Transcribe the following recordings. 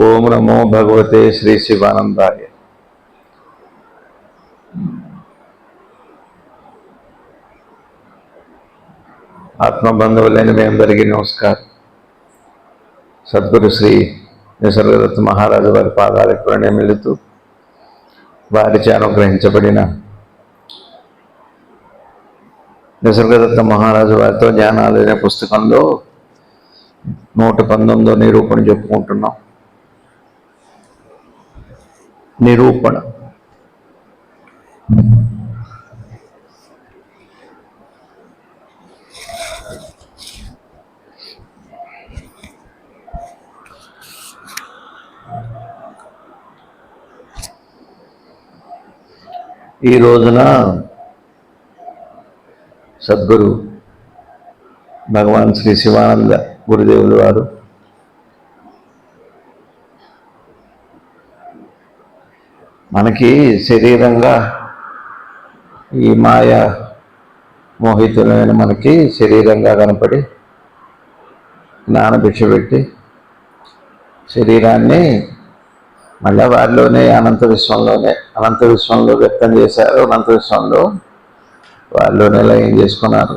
ఓం నమో భగవతే శ్రీ శివానందాయ. ఆత్మబంధువులైన మీ అందరికీ నమస్కారం. సద్గురు శ్రీ నిసర్గదత్త మహారాజు వారి పాదాలకు ప్రణమిల్లుతూ వారిచే అనుగ్రహించబడిన నిసర్గదత్త మహారాజు వారితో జ్ఞానాలు అనే పుస్తకంలో 119వ నిరూపణ చెప్పుకుంటున్నాం. నిరూపణ ఈ రోజున సద్గురు భగవాన్ శ్రీ శివానంద గురుదేవులు వారు మనకి శరీరంగా ఈ మాయ మోహితులైన మనకి శరీరంగా కనపడి జ్ఞానభిక్ష పెట్టి శరీరాన్ని మళ్ళీ వారిలోనే అనంత విశ్వంలో వ్యక్తం చేశారు. అనంత విశ్వంలో వారిలోనే లయం చేసుకున్నారు.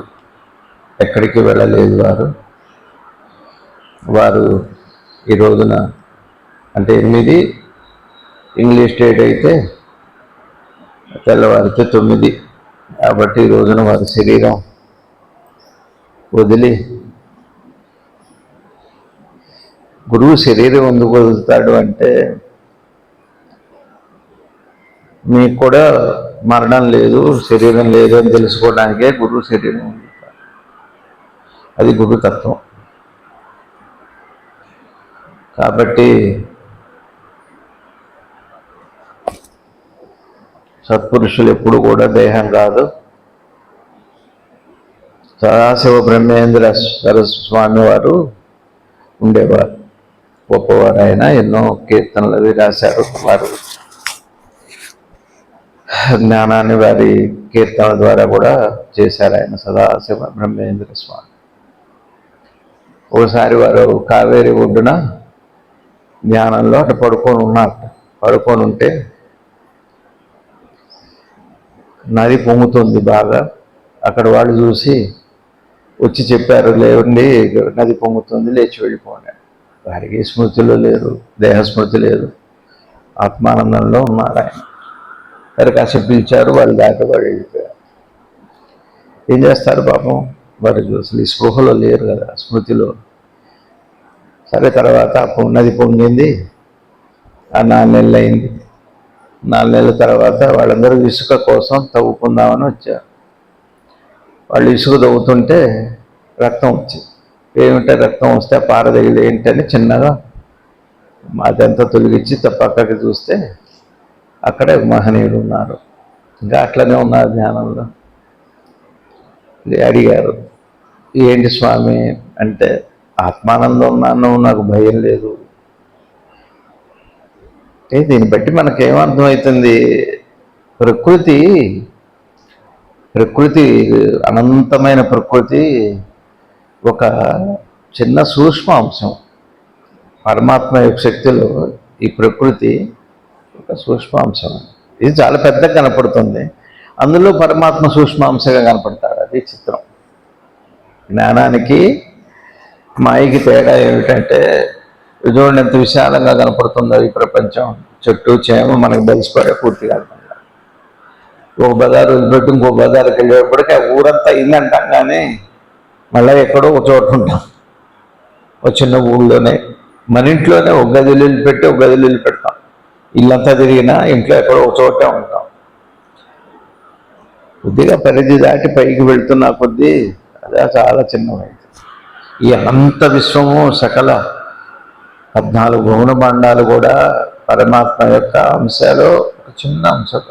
ఎక్కడికి వెళ్ళలేదు వారు ఈ రోజున అంటే 8 ఇంగ్లీష్ డేట్ అయితే తెల్లవారితే 9. కాబట్టి ఈ రోజున వారి శరీరం వదిలి గురువు శరీరం ఎందుకు వదులుతాడు అంటే మీకు కూడా మరణం లేదు, శరీరం లేదు అని తెలుసుకోవడానికే గురువు శరీరం వదులుతాడు. అది గురుతత్వం. కాబట్టి సత్పురుషులు ఎప్పుడు కూడా దేహం కాదు. సదాశివ బ్రహ్మేంద్ర సరస్వామి వారు ఉండేవారు. గొప్పవారు. ఆయన ఎన్నో కీర్తనలు అవి రాశారు. వారు జ్ఞానాన్ని వారి కీర్తనల ద్వారా కూడా చేశారు. ఆయన సదాశివ బ్రహ్మేంద్ర స్వామి. ఒకసారి వారు కావేరి ఒడ్డున ధ్యానంలో అటు పడుకొని ఉంటే నది పొంగుతుంది బాగా. అక్కడ వాళ్ళు చూసి వచ్చి చెప్పారు, లేవండి నది పొంగుతుంది, లేచి వెళ్ళిపోండి. వారికి స్మృతిలో లేరు, దేహస్మృతి లేదు, ఆత్మానందంలో ఉన్నారు ఆయన. సరే కాసేపు పిలిచారు, వాళ్ళు దాకా వాడు వెళ్ళిపోయారు. ఏం చేస్తారు పాపం, వారు అసలు ఈ స్పృహలో లేరు కదా, స్మృతిలో. సరే తర్వాత నది పొంగింది. ఆ 4 నెలలు అయింది. 4 నెలల తర్వాత వాళ్ళందరూ ఇసుక కోసం తవ్వుకుందామని వచ్చారు. వాళ్ళు ఇసుక తవ్వుతుంటే రక్తం వచ్చింది. ఏమిటంటే రక్తం వస్తే ఆ పార తగిలి ఏంటని చిన్నగా అదంతా తొలగించి పక్కకి చూస్తే అక్కడే మహనీయుడు ఉన్నారు. ఇంకా అట్లనే ఉన్నారు ధ్యానంలో. అడిగారు, ఏంటి స్వామి అంటే, ఆత్మానందం ఉన్నాను, నాకు భయం లేదు. అంటే దీన్ని బట్టి మనకేమర్థమవుతుంది, ప్రకృతి అనంతమైన ప్రకృతి ఒక చిన్న సూక్ష్మ అంశం. పరమాత్మ యొక్క శక్తిలో ఈ ప్రకృతి ఒక సూక్ష్మాంశం. ఇది చాలా పెద్దగా కనపడుతుంది, అందులో పరమాత్మ సూక్ష్మాంశంగా కనపడతాడు. అది చిత్రం. జ్ఞానానికి మాయకి తేడా ఏమిటంటే, చూడండి ఎంత విశాలంగా కనపడుతుందో ఈ ప్రపంచం. చెట్టు చేమ మనకు తెలిసిపోయే పూర్తిగా అర్థం కాదు. ఒక బజారు వదిలిపెట్టి ఇంకో బజారుకి వెళ్ళేటప్పటికీ ఆ ఊరంతా ఇల్లంటాం, కానీ మళ్ళీ ఎక్కడో ఒక చోట ఉంటాం. ఒక చిన్న ఊళ్ళోనే, మన ఇంట్లోనే ఒక గదిలు వదిలిపెట్టి ఒక గదిలు వదిలిపెడతాం. ఇల్లంతా తిరిగినా ఇంట్లో ఎక్కడో ఒక చోటే ఉంటాం. కొద్దిగా పరిధి దాటి పైకి వెళ్తున్న కొద్దీ అదే చాలా చిన్నమైంది. ఈ అనంత విశ్వము సకల 14 భువన భాండాలు కూడా పరమాత్మ యొక్క అంశాలు ఒక చిన్న అంశం.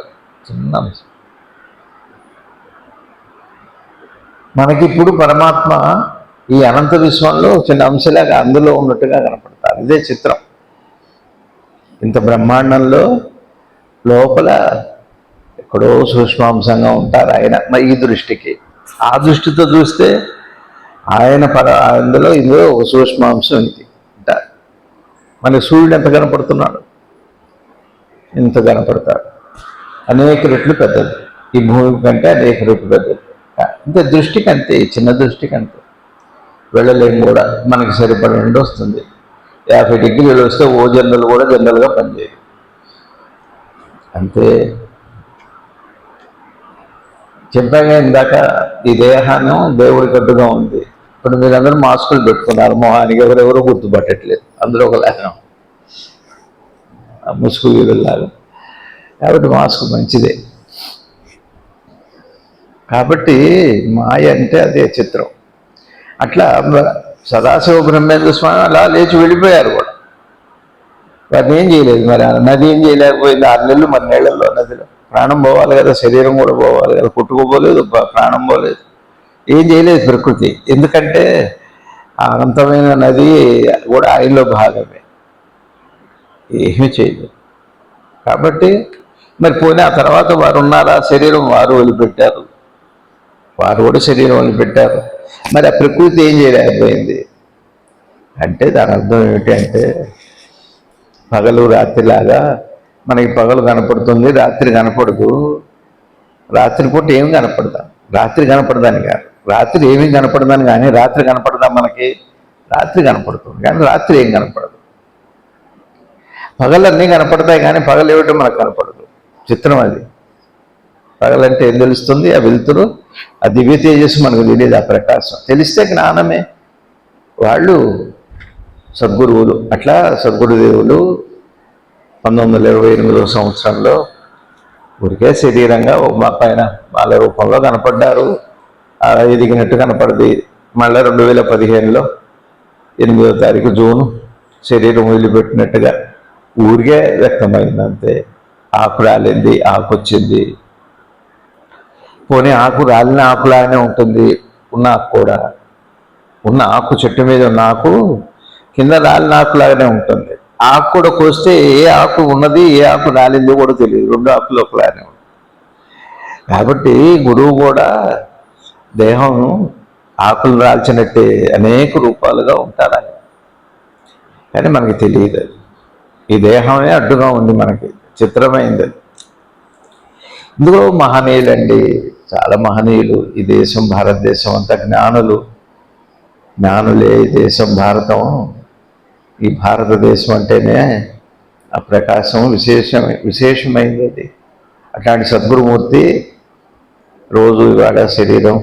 మనకిప్పుడు పరమాత్మ ఈ అనంత విశ్వంలో చిన్న అంశలాగా అందులో ఉన్నట్టుగా కనపడతారు. ఇదే చిత్రం. ఇంత బ్రహ్మాండంలో లోపల ఎక్కడో సూక్ష్మాంశంగా ఉంటారు ఆయన. ఈ దృష్టికి, ఆ దృష్టితో చూస్తే ఆయన అందులో ఇందులో ఒక సూక్ష్మాంశం ఇది. మన సూర్యుడు ఎంత కనపడుతున్నాడు, ఇంత కనపడతాడు, అనేక రెట్లు పెద్దది, ఈ భూమి కంటే అనేక రెట్లు పెద్దది. ఇంత దృష్టికి అంతే, చిన్న దృష్టికి అంతే, వెళ్ళలేము కూడా. మనకి సరిపడి వస్తుంది. 50 డిగ్రీలు వస్తే ఓ జనరల్ కూడా జనరల్గా పనిచేయదు, అంతే. చెప్పాగా ఇందాక, ఈ దేహాన్ని దేవుడి కట్టుగా ఉంది. ఇప్పుడు మీరందరూ మాస్కులు పెట్టుకున్నారు, మొహానికి ఎవరెవరో గుర్తుపట్టట్లేదు, అందులో ఒక లాగా ముసుగు వీరులాగా. కాబట్టి మాస్క్ మంచిదే. కాబట్టి మాయ అంటే అదే చిత్రం. అట్లా సదాశివ బ్రహ్మేంద్ర స్వామి అలా లేచి వెళ్ళిపోయారు కూడా. వారిని ఏం చేయలేదు. మరి నది ఏం చేయలేకపోయింది 6 నెలలు, మరి నీళ్ళల్లో నదిలో ప్రాణం పోవాలి కదా, శరీరం కూడా పోవాలి కదా, కొట్టుకోపోలేదు, ప్రాణం పోలేదు, ఏం చేయలేదు ప్రకృతి. ఎందుకంటే ఆ అనంతమైన నది కూడా ఆయనలో భాగమే, ఏమీ చేయలేదు. కాబట్టి మరి పోనీ ఆ తర్వాత వారు ఉన్నారా, శరీరం వారు వదిలిపెట్టారు, వారు కూడా శరీరం వదిలిపెట్టారు. మరి ఆ ప్రకృతి ఏం చేయలేకపోయింది అంటే దాని అర్థం ఏమిటి అంటే, పగలు రాత్రిలాగా మనకి పగలు కనపడుతుంది, రాత్రి కనపడదు. రాత్రిపూట ఏమి కనపడదాం, రాత్రి కనపడదాని కాదు, రాత్రి ఏమీ కనపడదాని కానీ రాత్రి కనపడదాం మనకి. రాత్రి కనపడుతుంది కానీ రాత్రి ఏం కనపడదు. పగలన్నీ కనపడతాయి కానీ పగలు ఏమిటో మనకు కనపడదు. చిత్రం అది. పగలంటే ఏం తెలుస్తుంది? ఆ వెలుతురు, ఆ దివ్య తేజస్సు మనకు తెలియదు, ఆ ప్రకాశం తెలిస్తే జ్ఞానమే. వాళ్ళు సద్గురువులు. అట్లా సద్గురుదేవులు 1928వ సంవత్సరంలో ఊరికే శరీరంగా మా పైన వాళ్ళ రూపంలో కనపడ్డారు. ఎదిగినట్టు కనపడింది. మళ్ళీ 2015లో 8వ తారీఖు జూను శరీరం వదిలిపెట్టినట్టుగా ఊరికే వ్యక్తమైంది అంతే. ఆకు రాలింది, ఆకు వచ్చింది. పోనీ ఆకు రాలిన ఆకులాగానే ఉంటుంది, ఉన్న ఆకు కూడా. ఉన్న ఆకు, చెట్టు మీద ఉన్న ఆకు కింద రాలిన ఆకులాగానే ఉంటుంది. ఆకు కూడా కోస్తే ఏ ఆకు ఉన్నది, ఏ ఆకు రాలింది కూడా తెలియదు, 2 ఆకులు ఒకలాగానే ఉంటుంది. కాబట్టి గురువు కూడా దేహం ఆకులు రాల్చినట్టే అనేక రూపాలుగా ఉంటారు, కానీ మనకి తెలియదు. ఈ దేహమే అడ్డుగా ఉంది మనకి, చిత్రమైంది అది. ఇందులో మహనీయులండి, చాలా మహనీయులు. ఈ దేశం, భారతదేశం అంతా జ్ఞానులు, జ్ఞానులే ఈ దేశం, భారతం. ఈ భారతదేశం అంటేనే ఆ ప్రకాశం విశేషమైంది అది. అట్లాంటి సద్గురుమూర్తి రోజు ఇవాళ శరీరం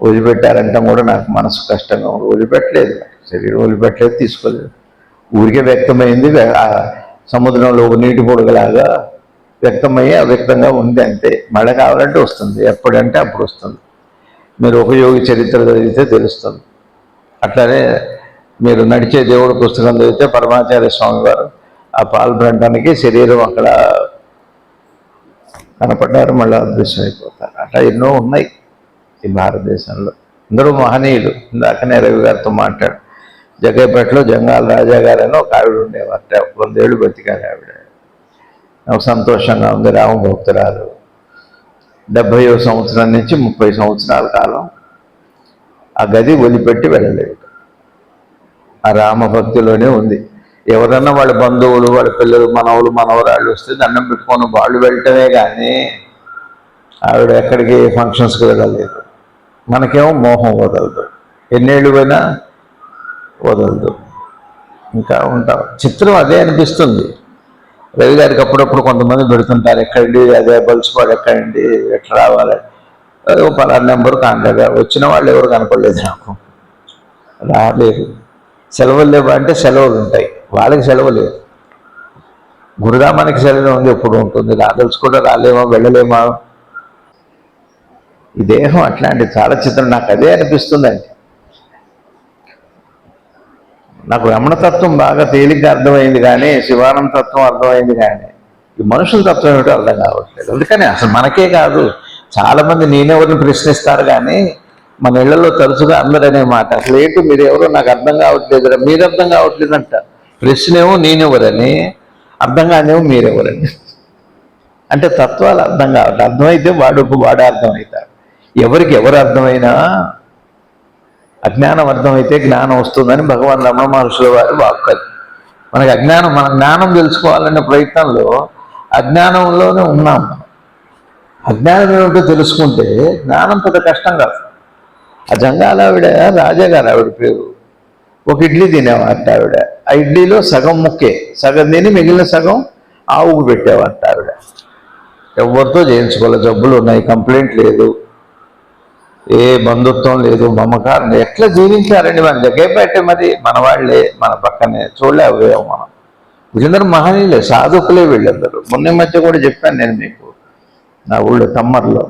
వదిలిపెట్టారంటాం కూడా నాకు మనసు కష్టంగా ఉంది. వదిలిపెట్టలేదు, శరీరం వదిలిపెట్టలేదు, తీసుకోలేదు, ఊరికే వ్యక్తమైంది. సముద్రంలో ఒక నీటి పొడుగులాగా వ్యక్తమయ్యి అవ్యక్తంగా ఉంది అంతే. మళ్ళీ కావాలంటే వస్తుంది, ఎప్పుడంటే అప్పుడు వస్తుంది. మీరు ఒక యోగి చరిత్ర చదివితే తెలుస్తుంది. అట్లానే మీరు నడిచే దేవుడు పుస్తకం చదివితే పరమాచార్య స్వామి వారు ఆ పాల్గొనడానికి శరీరం అక్కడ కనపడ్డారు, మళ్ళీ అదృశ్యమైపోతారు. అట్లా ఎన్నో ఉన్నాయి ఈ భారతదేశంలో. అందరూ మహనీయులు. ఇందాకనే రవి గారితో మాట్లాడు, జగ్గైపేటలో జంగాల రాజా గారని ఒక ఆవిడ ఉండేవారు, 100 ఏళ్ళు బతికారు ఆవిడ. నాకు సంతోషంగా ఉంది. రామభక్తురాలు. 70వ సంవత్సరం నుంచి 30 సంవత్సరాల కాలం ఆ గది వదిలిపెట్టి వెళ్ళలేదు. ఆ రామభక్తిలోనే ఉంది. ఎవరన్నా వాళ్ళ బంధువులు, వాళ్ళ పిల్లలు, మనవలు, మనవరాళ్ళు వస్తే దండం పెట్టుకొని వాళ్ళు వెళ్ళటమే కానీ ఆవిడ ఎక్కడికి ఫంక్షన్స్కి వెళ్ళలేదు. మనకేమో మోహం వదలదు, ఎన్నేళ్ళు పోయినా వదలదు, ఇంకా ఉంటాం. చిత్రం అదే అనిపిస్తుంది. రవి గారికి అప్పుడప్పుడు కొంతమంది పెడుతుంటారు, ఎక్కడండి అదే బల్సిపాడు, ఎక్కడండి, ఎట్లా రావాలి, అదే పలానా నెంబర్ కాంటాగా. వచ్చిన వాళ్ళు ఎవరు కనపడలేదు నాకు, రాలేదు. సెలవులు లేవా అంటే సెలవులు ఉంటాయి, వాళ్ళకి సెలవు లేదు. గురుధామానికి సెలవు ఉంది, ఎప్పుడు ఉంటుంది. రాదలుచుకుంటే రాలేమా, వెళ్ళలేమా. ఈ దేహం అట్లాంటి చాలా చిత్రం. నాకు అదే అనిపిస్తుందండి. నాకు రమణతత్వం బాగా తేలిగ్గా అర్థమైంది కానీ, శివానంద తత్వం అర్థమైంది కానీ, ఈ మనుషుల తత్వం ఏమిటో అర్థం కావట్లేదు. అందుకని అసలు మనకే కాదు, చాలామంది నేనెవరిని ప్రశ్నిస్తారు కానీ మన ఇళ్లలో తరచుగా అందరూ అనే మాట, అసలు ఏంటి మీరు ఎవరో నాకు అర్థం కావట్లేదు, మీరు అర్థం కావట్లేదంట. ప్రశ్నేమో నేనెవరని, అర్థం కానేమో మీరెవరని. అంటే తత్వాలు అర్థం కావట్లేదు. అర్థమైతే వాడు అర్థమవుతాడు. ఎవరికి ఎవరు అర్థమైనా అజ్ఞానం అర్థమైతే జ్ఞానం వస్తుందని భగవాన్ రమణ మహర్షుల వారి వాక్కది. మనకి అజ్ఞానం, మన జ్ఞానం తెలుసుకోవాలనే ప్రయత్నంలో అజ్ఞానంలోనే ఉన్నాం. అజ్ఞానం ఏమిటో తెలుసుకుంటే జ్ఞానం పెద్ద కష్టం కాదు. ఆ జంగాల ఆవిడ రాజాగారు ఆవిడ పేరు. ఒక ఇడ్లీ తినేవాట ఆవిడ. ఆ ఇడ్లీలో సగం ముక్కే, సగం తిని మిగిలిన సగం ఆవుకు పెట్టేవాట ఆవిడ. ఎవరితో చేయించుకోవాలి, జబ్బులు ఉన్నాయి, కంప్లైంట్ లేదు, ఏ బంధుత్వం లేదు, మమకారం లేదు. ఎట్లా జీవించారండి మన జగ్గైపేట, మరి మన వాళ్ళే, మన పక్కనే చూడలేకపోయాం మనం. వీళ్ళందరూ మహనీయులే, సాధుకులే వీళ్ళందరూ. మొన్న మధ్య కూడా చెప్పాను నేను మీకు, నా ఊళ్ళో తమ్మర్లో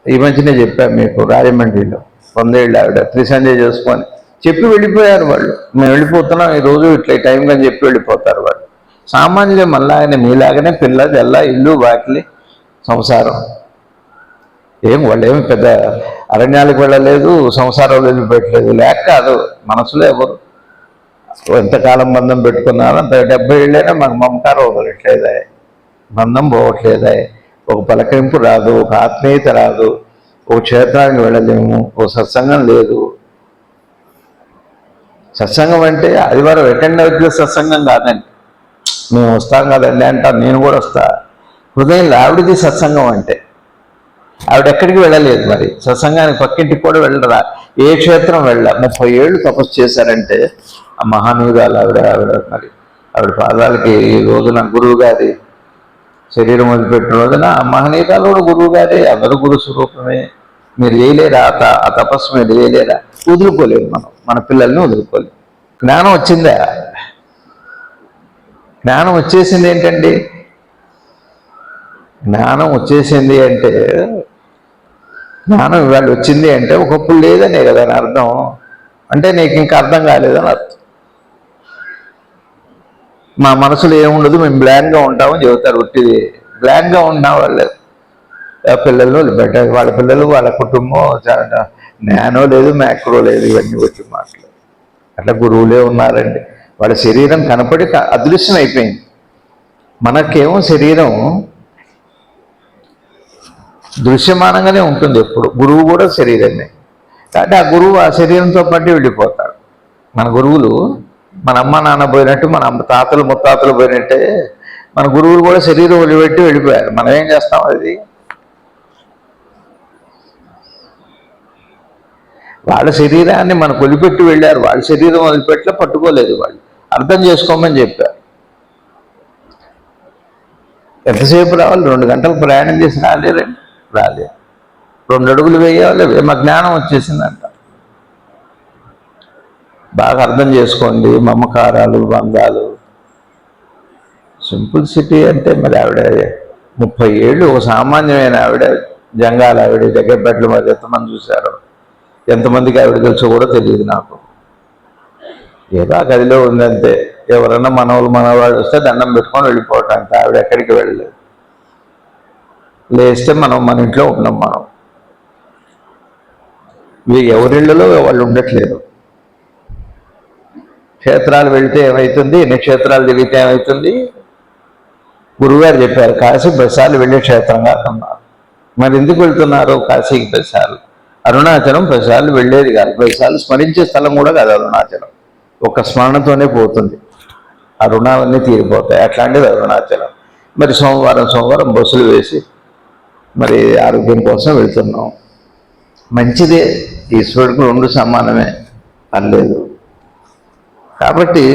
ఈ మధ్యనే చెప్పాను మీకు, రాజమండ్రిలో 100 ఏళ్ళు ఆవిడ త్రిసంధ్య చేసుకొని చెప్పి వెళ్ళిపోయారు వాళ్ళు. మేము వెళ్ళిపోతున్నాం ఈరోజు ఇట్లా టైం అని చెప్పి వెళ్ళిపోతారు వాళ్ళు. సామాన్యులే, మళ్ళీ ఆయన మీలాగనే పిల్ల జల్ల, ఇల్లు వాకిలి, సంసారం. వాళ్ళు ఏమి పెద్ద అరణ్యాలకు వెళ్ళలేదు, సంసారం వదిలిపెట్టలేదు. లేక కాదు, మనసులో ఎవరు ఎంతకాలం బంధం పెట్టుకున్నారో అంత 70 ఏళ్ళైనా మాకు మమకారం వదలట్లేదా, బంధం పోవట్లేదా, ఒక పలకరింపు రాదు, ఒక ఆత్మీయత రాదు, ఒక క్షేత్రానికి వెళ్ళలేము, ఒక సత్సంగం లేదు. సత్సంగం అంటే ఆదివారం అటెండ్ అవుతుంది, సత్సంగం కాదండి. మేము వస్తాం కదండి అంటాం, నేను కూడా వస్తా. హృదయంలో ఆవిడది సత్సంగం అంటే. ఆవిడ ఎక్కడికి వెళ్ళలేదు, మరి సత్సంగానికి పక్కింటికి కూడా వెళ్ళరా, ఏ క్షేత్రం వెళ్ళ. 30 ఏళ్ళు తపస్సు చేశారంటే ఆ మహానుభావులు ఆవిడ మరి ఆవిడ పాదాలకి ఈ రోజున గురువు గారి శరీరం వదిలిపెట్టిన రోజున ఆ మహనీయురాలు కూడా గురువు గారే, అందరూ గురు స్వరూపమే. మీరు చేయలేరా ఆ తపస్సు, మీరు చేయలేరా? వదులుకోలేదు మనం, మన పిల్లల్ని వదులుకోలేదు. జ్ఞానం వచ్చిందా? జ్ఞానం వచ్చేసింది ఏంటండి? జ్ఞానం వచ్చేసింది అంటే, జ్ఞానం ఇవాళ వచ్చింది అంటే ఒకప్పుడు లేదనే కదా అని అర్థం. అంటే నీకు ఇంకా అర్థం కాలేదని అర్థం. మా మనసులో ఏముండదు, మేము బ్లాంక్గా ఉంటామని చెబుతారు. ఉట్టిది బ్లాంక్గా ఉన్న వాళ్ళు పిల్లలు వదిలిపెట్టారు. వాళ్ళ పిల్లలు, వాళ్ళ కుటుంబం జ్ఞానో లేదు, మ్యాక్రో లేదు, ఇవన్నీ వచ్చి మాటలు. అట్లా గురువులే ఉన్నారండి. వాళ్ళ శరీరం కనపడి అదృశ్యం అయిపోయింది. మనకేమో శరీరం దృశ్యమానంగానే ఉంటుంది ఎప్పుడు. గురువు కూడా శరీరమే. కాబట్టి ఆ గురువు ఆ శరీరంతో పాటు వెళ్ళిపోతాడు. మన గురువులు, మన అమ్మ నాన్న పోయినట్టు, మన తాతలు ముత్తాతలు పోయినట్టే మన గురువులు కూడా శరీరం వదిలిపెట్టి వెళ్ళిపోయారు. మనం ఏం చేస్తాం? అది వాళ్ళ శరీరాన్ని మనకు వదిలిపెట్టి వెళ్ళారు. వాళ్ళ శరీరం వదిలిపెట్టిలో పట్టుకోలేదు. వాళ్ళు అర్థం చేసుకోమని చెప్పారు. ఎంతసేపు రావాలి? 2 గంటలు ప్రయాణం చేసి రాలేరండి, రాలేదు. 2 అడుగులు వేయాలి, మా జ్ఞానం వచ్చేసిందంట. బాగా అర్థం చేసుకోండి. మమకారాలు, బంధాలు, సింపుల్సిటీ అంటే మరి ఆవిడ 30 ఏళ్ళు ఒక సామాన్యమైన ఆవిడ, జంగాల ఆవిడ జగ్గైపేటలో మరి ఎంతమంది చూశారో, ఎంతమందికి ఆవిడ తెలుసో కూడా తెలియదు నాకు. ఏదో ఆ గదిలో ఉందంతే. ఎవరన్నా మనవాళ్ళు వస్తే దండం పెట్టుకొని వెళ్ళిపోవటం అంతే. ఆవిడ ఎక్కడికి వెళ్ళలేదు. లేస్తే మనం మన ఇంట్లో ఉన్నాం. మనం ఎవరిళ్ళలో వాళ్ళు ఉండట్లేదు. క్షేత్రాలు వెళితే ఏమవుతుంది, ఎన్ని క్షేత్రాలు తిరిగితే ఏమవుతుంది? గురువుగారు చెప్పారు, కాశీ 10 సార్లు వెళ్ళే క్షేత్రంగా అన్నారు. మరి ఎందుకు వెళ్తున్నారు కాశీకి 10 సార్లు? అరుణాచలం 10 సార్లు వెళ్ళేది కాదు, 10 సార్లు స్మరించే స్థలం కూడా కాదు అరుణాచలం. ఒక స్మరణతోనే పోతుంది, ఆ రుణాలన్నీ తీరిపోతాయి. అట్లాంటిది అరుణాచలం. మరి సోమవారం బస్సులు వేసి మరి ఆరోగ్యం కోసం వెళ్తున్నాం. మంచిదే, ఈశ్వరుడికి 2 సమానమే, పర్లేదు. కాబట్టి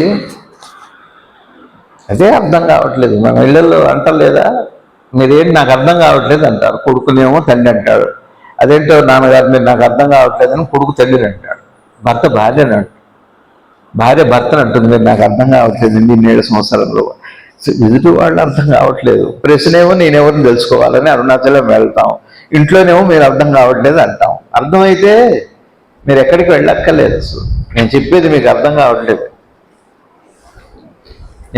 అదే అర్థం కావట్లేదు. మన ఇళ్ళల్లో అంటలేదా, మీరేంటి నాకు అర్థం కావట్లేదు అంటారు. కొడుకునేమో తండ్రి అంటాడు. అదేంటో నాన్నగారు మీరు నాకు అర్థం కావట్లేదని కొడుకు తండ్రిని అంటాడు. భర్త భార్యని అంటాడు. భార్య భర్తను అంటుంది, మీరు నాకు అర్థం కావట్లేదు 7 సంవత్సరంలో. ఎదుటి వాళ్ళు అర్థం కావట్లేదు. ప్రశ్నేమో నేనెవరిని తెలుసుకోవాలని అరుణాచలం వెళ్తాం. ఇంట్లోనేమో మీరు అర్థం కావట్లేదు అంటాం. అర్థమైతే మీరు ఎక్కడికి వెళ్ళక్కర్లేదు. నేను చెప్పేది మీకు అర్థం కావట్లేదు.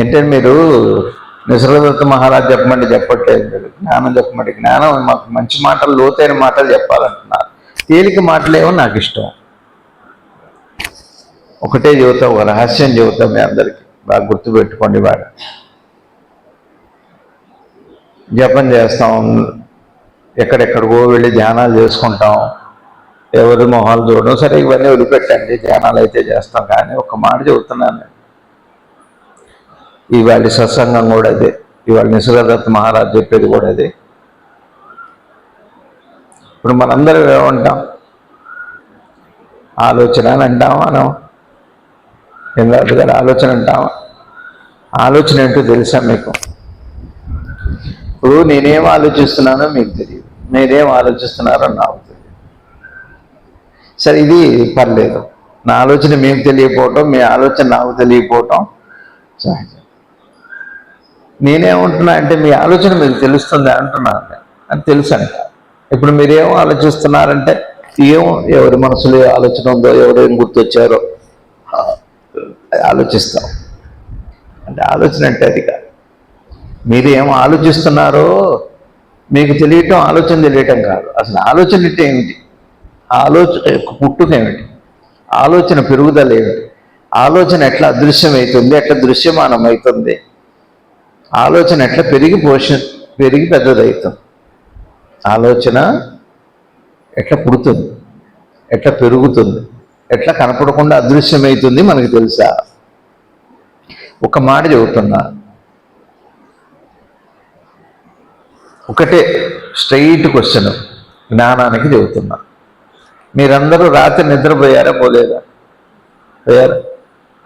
ఏంటంటే మీరు నిసర్గదత్త మహారాజ్ చెప్పమంటే చెప్పట్లేదు, మీరు జ్ఞానం చెప్పమంటే. జ్ఞానం మాకు మంచి మాటలు, లోతైన మాటలు చెప్పాలంటున్నారు. తేలిక మాటలేమో నాకు ఇష్టం. ఒకటే చెబుతాం, ఒక రహస్యం చెబుతాం మీ అందరికీ, బాగా గుర్తుపెట్టుకోండి. బాగా జపం చేస్తాం, ఎక్కడెక్కడికో వెళ్ళి ధ్యానాలు చేసుకుంటాం, ఎవరి మొహాలు చూడడం. సరే ఇవన్నీ వదిలిపెట్టండి, ధ్యానాలు అయితే చేస్తాం. కానీ ఒక మాట చెబుతున్నాను, ఇవాళ సత్సంగం కూడా అదే, ఇవాళ నిసర్గదత్త మహారాజ్ చెప్పేది కూడా అదే. ఇప్పుడు మనందరం ఏమంటాం? ఆలోచన అని అంటామా? మనం ఎందుకు గారు ఆలోచన అంటామా? ఆలోచన ఏంటో తెలుసా మీకు? ఇప్పుడు నేనేం ఆలోచిస్తున్నానో మీకు తెలియదు, మీరేం ఆలోచిస్తున్నారో నాకు తెలియదు. సరే, ఇది పర్లేదు. నా ఆలోచన మీకు తెలియకపోవటం, మీ ఆలోచన నాకు తెలియకపోవటం సహజం. నేనేమంటున్నా అంటే మీ ఆలోచన మీకు తెలుస్తుంది అంటున్నాను. అని తెలుసు అంట. ఇప్పుడు మీరేం ఆలోచిస్తున్నారంటే ఏమో, ఎవరి మనసులో ఆలోచన ఉందో, ఎవరేం గుర్తొచ్చారో ఆలోచిస్తాం. అంటే ఆలోచన అంటే అది కాదు. మీరు ఏం ఆలోచిస్తున్నారో మీకు తెలియటం ఆలోచన తెలియటం కాదు. అసలు ఆలోచన అంటే ఏమిటి? ఆలోచన యొక్క పుట్టుక ఏమిటి? ఆలోచన పెరుగుదల ఏమిటి? ఆలోచన ఎట్లా అదృశ్యమవుతుంది, ఎట్లా దృశ్యమానం అవుతుంది? ఆలోచన ఎట్లా పెరిగి పెద్దదవుతుంది? ఆలోచన ఎట్లా పుడుతుంది, ఎట్లా పెరుగుతుంది, ఎట్లా కనపడకుండా అదృశ్యమవుతుంది మనకు తెలుసా? ఒక మాట చెబుతున్నా, ఒకటే స్ట్రైట్ క్వశ్చన్ జ్ఞానానికి చెబుతున్నా. మీరందరూ రాత్రి నిద్రపోయారా, పోలేదా? పోయారా?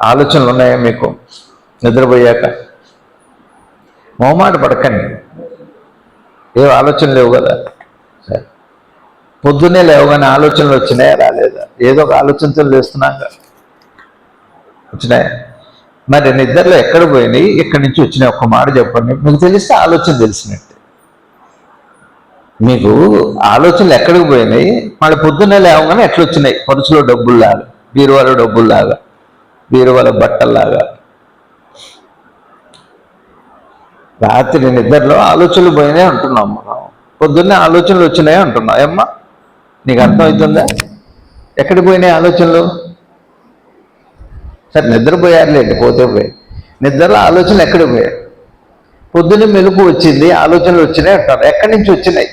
ఆలోచనలు ఉన్నాయా మీకు నిద్రపోయాక? మొహమాట పడకండి, ఏ ఆలోచన లేవు కదా. సరే, పొద్దున్నే లేవగానే ఆలోచనలు వచ్చినాయా, రాలేదా? ఏదో ఒక ఆలోచనతో లేస్తున్నాక వచ్చినాయా? మరి నిద్రలో ఎక్కడ పోయినాయి, ఎక్కడి నుంచి వచ్చినాయి? ఒక్క మాట చెప్పండి. మీకు తెలిస్తే ఆలోచన తెలిసినట్టే. మీకు ఆలోచనలు ఎక్కడికి పోయినాయి, మళ్ళీ పొద్దున్నే లేవగానే ఎట్లా వచ్చినాయి? పరుచులో డబ్బుల్లాగా, బీరువాలో డబ్బుల్లాగా, బీరువాలో బట్టల్లాగా. రాత్రి నిద్రలో ఆలోచనలు పోయినాయి అంటున్నాం మనం, పొద్దున్నే ఆలోచనలు వచ్చినాయి అంటున్నాం. ఏమ్మా, నీకు అర్థమవుతుందా? ఎక్కడికి పోయినాయి ఆలోచనలు? సరే, నిద్రపోయారులేండి, పోతే పోయి. నిద్రలో ఆలోచనలు ఎక్కడికి పోయాయి? పొద్దున్నే మెలుపు వచ్చింది, ఆలోచనలు వచ్చినాయి అంటారు. ఎక్కడి నుంచి వచ్చినాయి?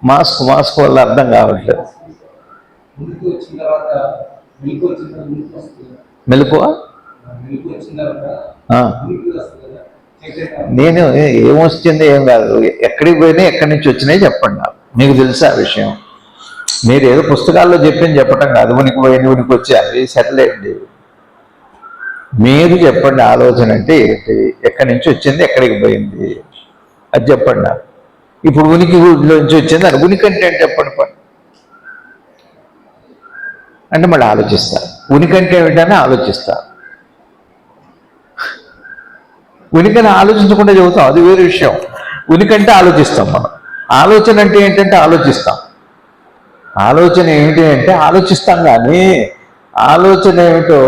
మాస్క్ వల్ల అర్థం కావట్లేదు. మెలుపు నేను ఏమొచ్చింది ఏం కాదు, ఎక్కడికి పోయినాయి, ఎక్కడి నుంచి వచ్చినాయి చెప్పండి నాకు. మీకు తెలుసా ఆ విషయం? మీరు ఏదో పుస్తకాల్లో చెప్పింది చెప్పటం కాదు. ఉనికి పోయింది, ఉనికి వచ్చి అవి సెటిల్. మీరు చెప్పండి, ఆలోచన అంటే ఏంటి, ఎక్కడి నుంచి వచ్చింది, ఎక్కడికి పోయింది, అది చెప్పండి నాకు. ఇప్పుడు ఉనికి నుంచి వచ్చింది అని ఉనికి అంటే ఏంటి చెప్పండి. అంటే మళ్ళీ ఆలోచిస్తారు. ఉనికి అంటే ఏమిటని ఆలోచిస్తారు. ఉనికని ఆలోచించకుండా చెబుతాం, అది వేరే విషయం. ఉనికంటే ఆలోచిస్తాం మనం. ఆలోచన అంటే ఏంటంటే ఆలోచిస్తాం. ఆలోచన ఏమిటి అంటే ఆలోచిస్తాం, కానీ ఆలోచన ఏమిటో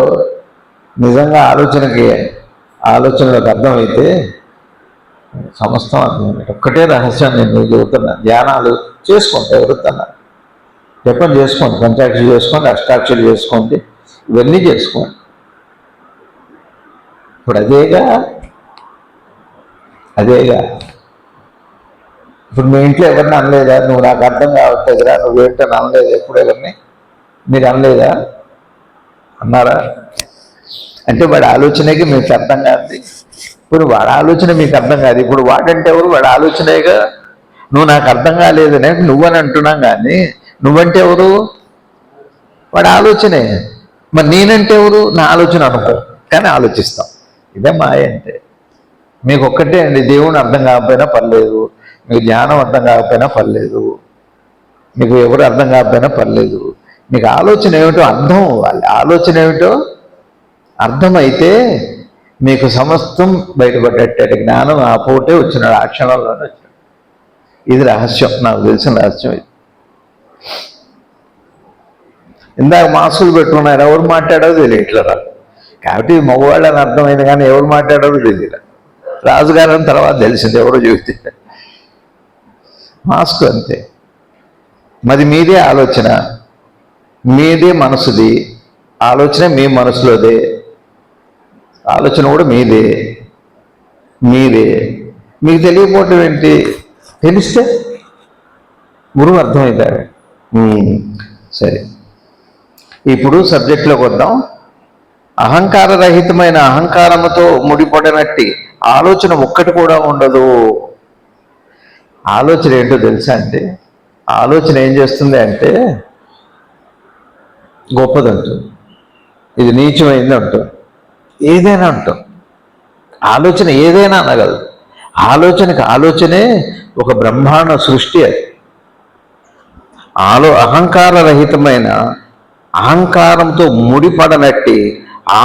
నిజంగా ఆలోచనలకు అర్థమైతే సమస్తం అర్థమైంది. ఒక్కటే రహస్యం నేను చెబుతున్నా. ధ్యానాలు చేసుకోండి, ఎవరుతున్నా జపం చేసుకోండి, పంచాక్షరి చేసుకోండి, అష్టాక్షరి చేసుకోండి, ఇవన్నీ చేసుకోండి. ఇప్పుడు అదేగా ఇప్పుడు మీ ఇంట్లో ఎవరిని అనలేదా, నువ్వు నాకు అర్థం కావట్లేదురా, నువ్వేంటని అనలేదు ఎప్పుడు ఎవరిని? మీరు అనలేదా? అన్నారా? అంటే వాడి ఆలోచనకి మీకు అర్థం కాదు. ఇప్పుడు వాడి ఆలోచన మీకు అర్థం కాదు. ఇప్పుడు వాడంటే ఎవరు? వాడి ఆలోచనేగా. నువ్వు నాకు అర్థం కాలేదనే నువ్వని అంటున్నాం, కానీ నువ్వంటే ఎవరు? వాడి ఆలోచనే. మరి నేనంటే ఎవరు? నా ఆలోచన అనుకో, కానీ ఆలోచిస్తాం. ఇదే మాయ అంటే. మీకు ఒక్కటే అండి, దేవుని అర్థం కాకపోయినా పర్లేదు, మీకు జ్ఞానం అర్థం కాకపోయినా పర్లేదు, మీకు ఎవరు అర్థం కాకపోయినా పర్లేదు, మీకు ఆలోచన ఏమిటో అర్థం అవ్వాలి. ఆలోచన ఏమిటో అర్థమైతే మీకు సమస్తం బయటపడ్డట్టే. జ్ఞానం ఆ పోటే వచ్చినాడు, ఆ క్షణంలోనే వచ్చినాడు. ఇది రహస్యం, నాకు తెలిసిన రహస్యం ఇది. ఇందాక మాస్కులు పెట్టుకున్నారు, ఎవరు మాట్లాడో తెలియట్లేరా. కాబట్టి మగవాళ్ళని అర్థమైంది, కానీ ఎవరు మాట్లాడో తెలియదు. రాజుగారని తర్వాత తెలిసింది ఎవరో చెబితే. మాస్క్ అంతే. మరి మీదే ఆలోచన, మీదే మనసుది. ఆలోచన మీ మనసులోదే, ఆలోచన కూడా మీదే. మీకు తెలియకపోవటం ఏంటి? తెలిస్తే గురువు అర్థమవుతాడు. సరే, ఇప్పుడు సబ్జెక్టులోకి వద్దాం. అహంకార రహితమైన అహంకారముతో ముడిపడినట్టి ఆలోచన ఒక్కటి కూడా ఉండదు. ఆలోచన ఏంటో తెలుసా అండి? ఆలోచన ఏం చేస్తుంది అంటే గొప్పదంటుంది, ఇది నీచమైంది అంటుంది, ఏదైనా అంటుంది. ఆలోచన ఏదైనా అనగలదు. ఆలోచనకి ఆలోచనే ఒక బ్రహ్మాండ సృష్టి. అది అహంకార రహితమైన అహంకారంతో ముడిపడనట్టి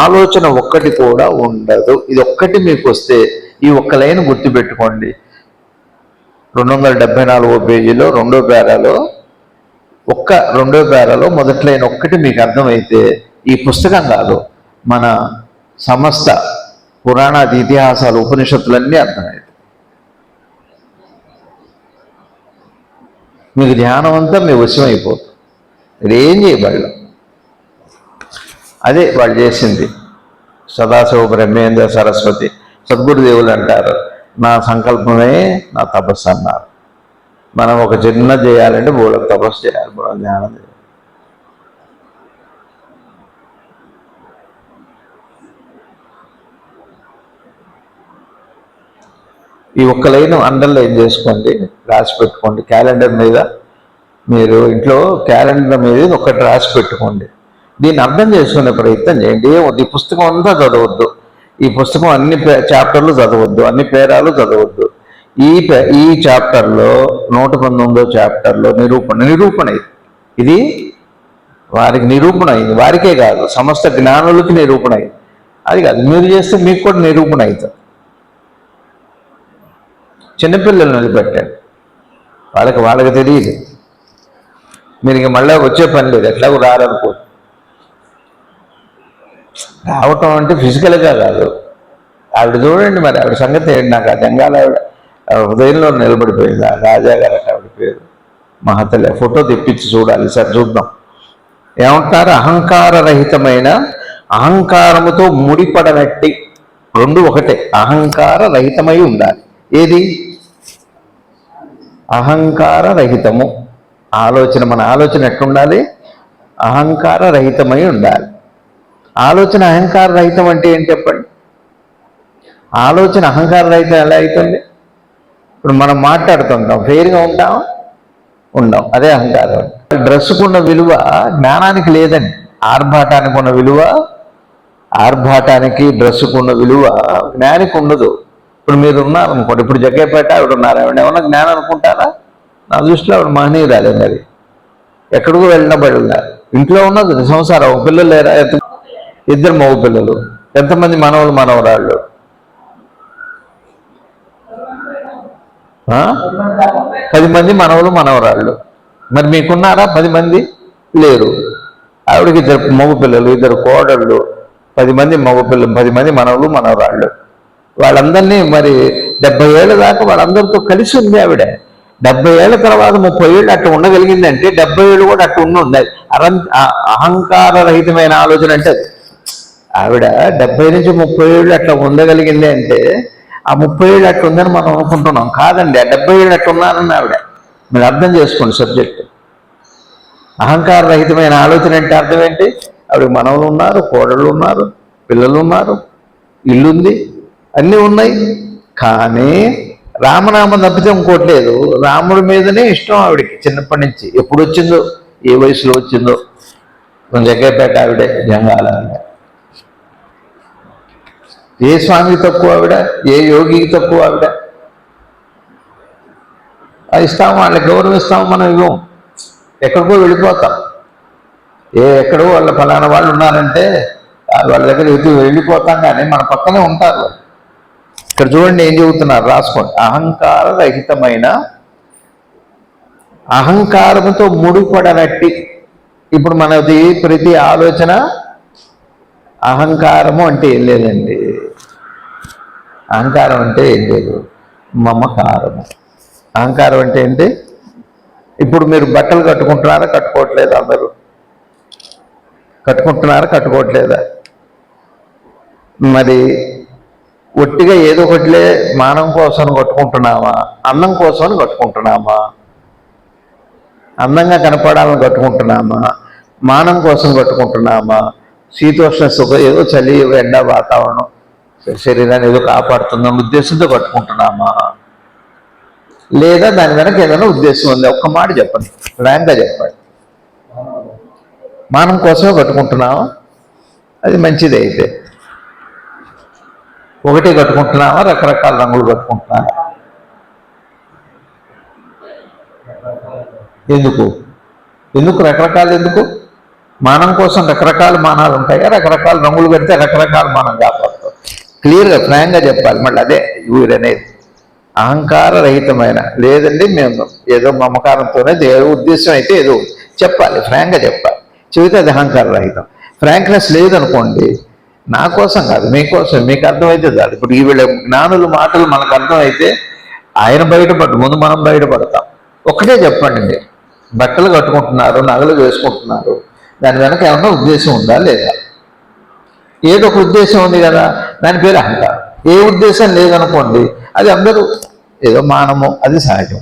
ఆలోచన ఒక్కటి కూడా ఉండదు. ఇది ఒక్కటి మీకు వస్తే ఈ ఒక్క లైన్ గుర్తుపెట్టుకోండి. 274 పేజీలో రెండో పేరాలో మొదటి లైన్ ఒక్కటి మీకు అర్థమైతే ఈ పుస్తకం కాదు, మన సమస్త పురాణాది ఇతిహాసాలు ఉపనిషత్తులన్నీ అర్థమవుతాయి. మీకు ధ్యానం అంతా మీ వశం అయిపోతుంది. మీరు ఏం చేయబడలేదు. అదే వాళ్ళు చేసింది. సదాశివ బ్రహ్మేంద్ర సరస్వతి సద్గురుదేవులు అంటారు, నా సంకల్పమే నా తపస్సు అన్నారు. మనం ఒక చిన్న చేయాలంటే బోళ్ళకు తపస్సు చేయాలి, బోళ్ళ ధ్యానం చేయాలి. ఈ ఒక్క లైన్ అండర్లైన్ చేసుకోండి, రాసి పెట్టుకోండి. క్యాలెండర్ మీద, మీరు ఇంట్లో క్యాలెండర్ మీద ఒకటి రాసి పెట్టుకోండి. దీన్ని అర్థం చేసుకునే ప్రయత్నం చేయండి. ఈ పుస్తకం అంతా చదవద్దు, ఈ పుస్తకం అన్ని చాప్టర్లు చదవద్దు, అన్ని పేరాలు చదవద్దు. ఈ చాప్టర్లో 119వ చాప్టర్లో నిరూపణ ఇది వారికి నిరూపణ అయింది. వారికే కాదు, సమస్త జ్ఞానులకి నిరూపణ అయింది. అది కాదు, మీరు చేస్తే మీకు కూడా నిరూపణ అవుతుంది. చిన్నపిల్లలు నిలబెట్టాడు, వాళ్ళకి తెలియదు. మీరు ఇంక మళ్ళీ వచ్చే పని లేదు, ఎట్లాగో రారనుకో. రావటం అంటే ఫిజికల్గా కాదు. ఆవిడ చూడండి, మరి ఆవిడ సంగతి ఏంటి? నాకు ఆ జంగాల ఆవిడ హృదయంలో నిలబడిపోయింది. ఆ రాజా గారు అంటే ఆవిడ పేరు మహతలే. ఫోటో తెప్పించి చూడాలి సార్, చూద్దాం. ఏమంటారు? అహంకార రహితమైన అహంకారముతో ముడిపడనట్టి, రెండు ఒకటే, అహంకార రహితమై ఉండాలి. ఏది? అహంకార రహితము. ఆలోచన, మన ఆలోచన ఎట్లుండాలి? అహంకార రహితమై ఉండాలి. ఆలోచన అహంకార రహితం అంటే ఏంటి చెప్పండి? ఆలోచన అహంకార రహితం ఎలా అవుతుంది? ఇప్పుడు మనం మాట్లాడుతుంటాం, ఫెయిర్గా ఉంటాం, ఉండం, అదే అహంకారం. డ్రెస్సుకున్న విలువ జ్ఞానానికి లేదండి. ఆర్భాటానికి ఉన్న విలువ, ఆర్భాటానికి డ్రెస్సుకున్న విలువ జ్ఞానికి ఉండదు. ఇప్పుడు మీరు ఉన్నారనుకోండి, ఇప్పుడు జగ్గేపేట ఆవిడ ఉన్నారు, ఆవిడ ఏమన్నా జ్ఞానం అనుకుంటారా? నా దృష్టిలో ఆవిడ మహనీయురాలే. మరి ఎక్కడికో వెళ్ళిన బడిలా ఇంట్లో ఉన్నది సంసారం. పిల్లలు లేరా? 2 మగ పిల్లలు. ఎంతమంది మనవలు మనవరాళ్ళు? 10 మంది మనవలు మనవరాళ్ళు. మరి మీకున్నారా 10 మంది? లేరు. ఆవిడకి 2 మగ పిల్లలు, 2 కోడళ్ళు, 10 మంది మగ పిల్లలు, 10 మంది మనవలు మనవరాళ్ళు. వాళ్ళందరినీ మరి 70 ఏళ్ళ దాకా వాళ్ళందరితో కలిసి ఉంది ఆవిడ. 70 ఏళ్ళ తర్వాత 30 ఏళ్ళు అట్లా ఉండగలిగిందంటే 70 ఏళ్ళు కూడా అట్లా ఉండాలి. అహంకార రహితమైన ఆలోచన అంటే అది. ఆవిడ 70 నుంచి 30 ఏళ్ళు అట్లా ఉండగలిగింది అంటే ఆ 30 ఏళ్ళు అట్లా ఉందని మనం అనుకుంటున్నాం. కాదండి, ఆ 70 ఏళ్ళు అట్లా ఉన్నారని ఆవిడ. మీరు అర్థం చేసుకోండి సబ్జెక్ట్. అహంకార రహితమైన ఆలోచన అంటే అర్థం ఏంటి? ఆవిడకి మనవలు ఉన్నారు, కోడళ్ళు ఉన్నారు, పిల్లలు ఉన్నారు, ఇల్లుంది, అన్నీ ఉన్నాయి. కానీ రామనామం తప్పితే ఇంకోటి లేదు. రాముడి మీదనే ఇష్టం ఆవిడకి చిన్నప్పటి నుంచి. ఎప్పుడు వచ్చిందో, ఏ వయసులో వచ్చిందో. జగ్గేపేట ఆవిడే, జంగాల ఆవిడ. ఏ స్వామికి తక్కువ ఆవిడ? ఏ యోగికి తక్కువ ఆవిడ? అది ఇస్తాము, వాళ్ళకి గౌరవం ఇస్తాము, మనం ఇవ్వం. ఎక్కడికో వెళ్ళిపోతాం. ఎక్కడో వాళ్ళ ఫలానా వాళ్ళు ఉన్నారంటే వాళ్ళ దగ్గర వెళ్ళిపోతాం, కానీ మన పక్కనే ఉంటారు. ఇక్కడ చూడండి ఏం చెబుతున్నారు, రాసుకోండి. అహంకార రహితమైన అహంకారముతో ముడిపడనట్టి. ఇప్పుడు మనది ప్రతి ఆలోచన అహంకారము అంటే ఏం లేదండి. అహంకారం అంటే ఏం లేదు, మమకారము. అహంకారం అంటే ఏంటి? ఇప్పుడు మీరు బట్టలు కట్టుకుంటున్నారా, కట్టుకోవట్లేదా? అందరూ కట్టుకుంటున్నారా, కట్టుకోవట్లేదా? మరి ఒట్టిగా ఏదో ఒకటిలే మానం కోసం కట్టుకుంటున్నామా, అన్నం కోసం కట్టుకుంటున్నామా, అందంగా కనపడాలని కట్టుకుంటున్నామా, మానం కోసం కట్టుకుంటున్నామా? శీతోష్ణ సుఖ ఏదో చలి ఎండ వాతావరణం శరీరాన్ని ఏదో కాపాడుతుందన్న ఉద్దేశంతో కట్టుకుంటున్నామా? లేదా దాని వెనక ఏదైనా ఉద్దేశం ఉంది? ఒక్క మాట చెప్పండి, ఫ్రాంక్గా చెప్పండి. మానం కోసమే కట్టుకుంటున్నామా? అది మంచిది. అయితే ఒకటే కట్టుకుంటున్నామా? రకరకాల రంగులు కట్టుకుంటున్నామా? ఎందుకు రకరకాలు? ఎందుకు? మానం కోసం రకరకాల మానాలు ఉంటాయా? రకరకాల రంగులు పెడితే రకరకాల మానం కాపాడుతాం. క్లియర్గా ఫ్రాంక్గా చెప్పాలి. మళ్ళీ అదే ఊరనేది అహంకార రహితమైన, లేదండి మేము ఏదో మమకారంతోనే ఏదో ఉద్దేశం అయితే ఏదో చెప్పాలి, ఫ్రాంక్గా చెప్పాలి. చెబితే అది అహంకార రహితం. ఫ్రాంక్నెస్ లేదనుకోండి, నా కోసం కాదు మీకోసం, మీకు అర్థమైతే కాదు. ఇప్పుడు ఈ వీళ్ళ జ్ఞానుల మాటలు మనకు అర్థమైతే ఆయన బయటపడు ముందు మనం బయటపడతాం. ఒక్కటే చెప్పండి, మీరు బట్టలు కట్టుకుంటున్నారు, నగలు వేసుకుంటున్నారు, దాని వెనక ఏమన్నా ఉద్దేశం ఉందా లేదా? ఏదో ఒక ఉద్దేశం ఉంది కదా, దాని పేరు అహంకారం. ఏ ఉద్దేశం లేదనుకోండి, అది అందరూ ఏదో మానము, అది సహజం.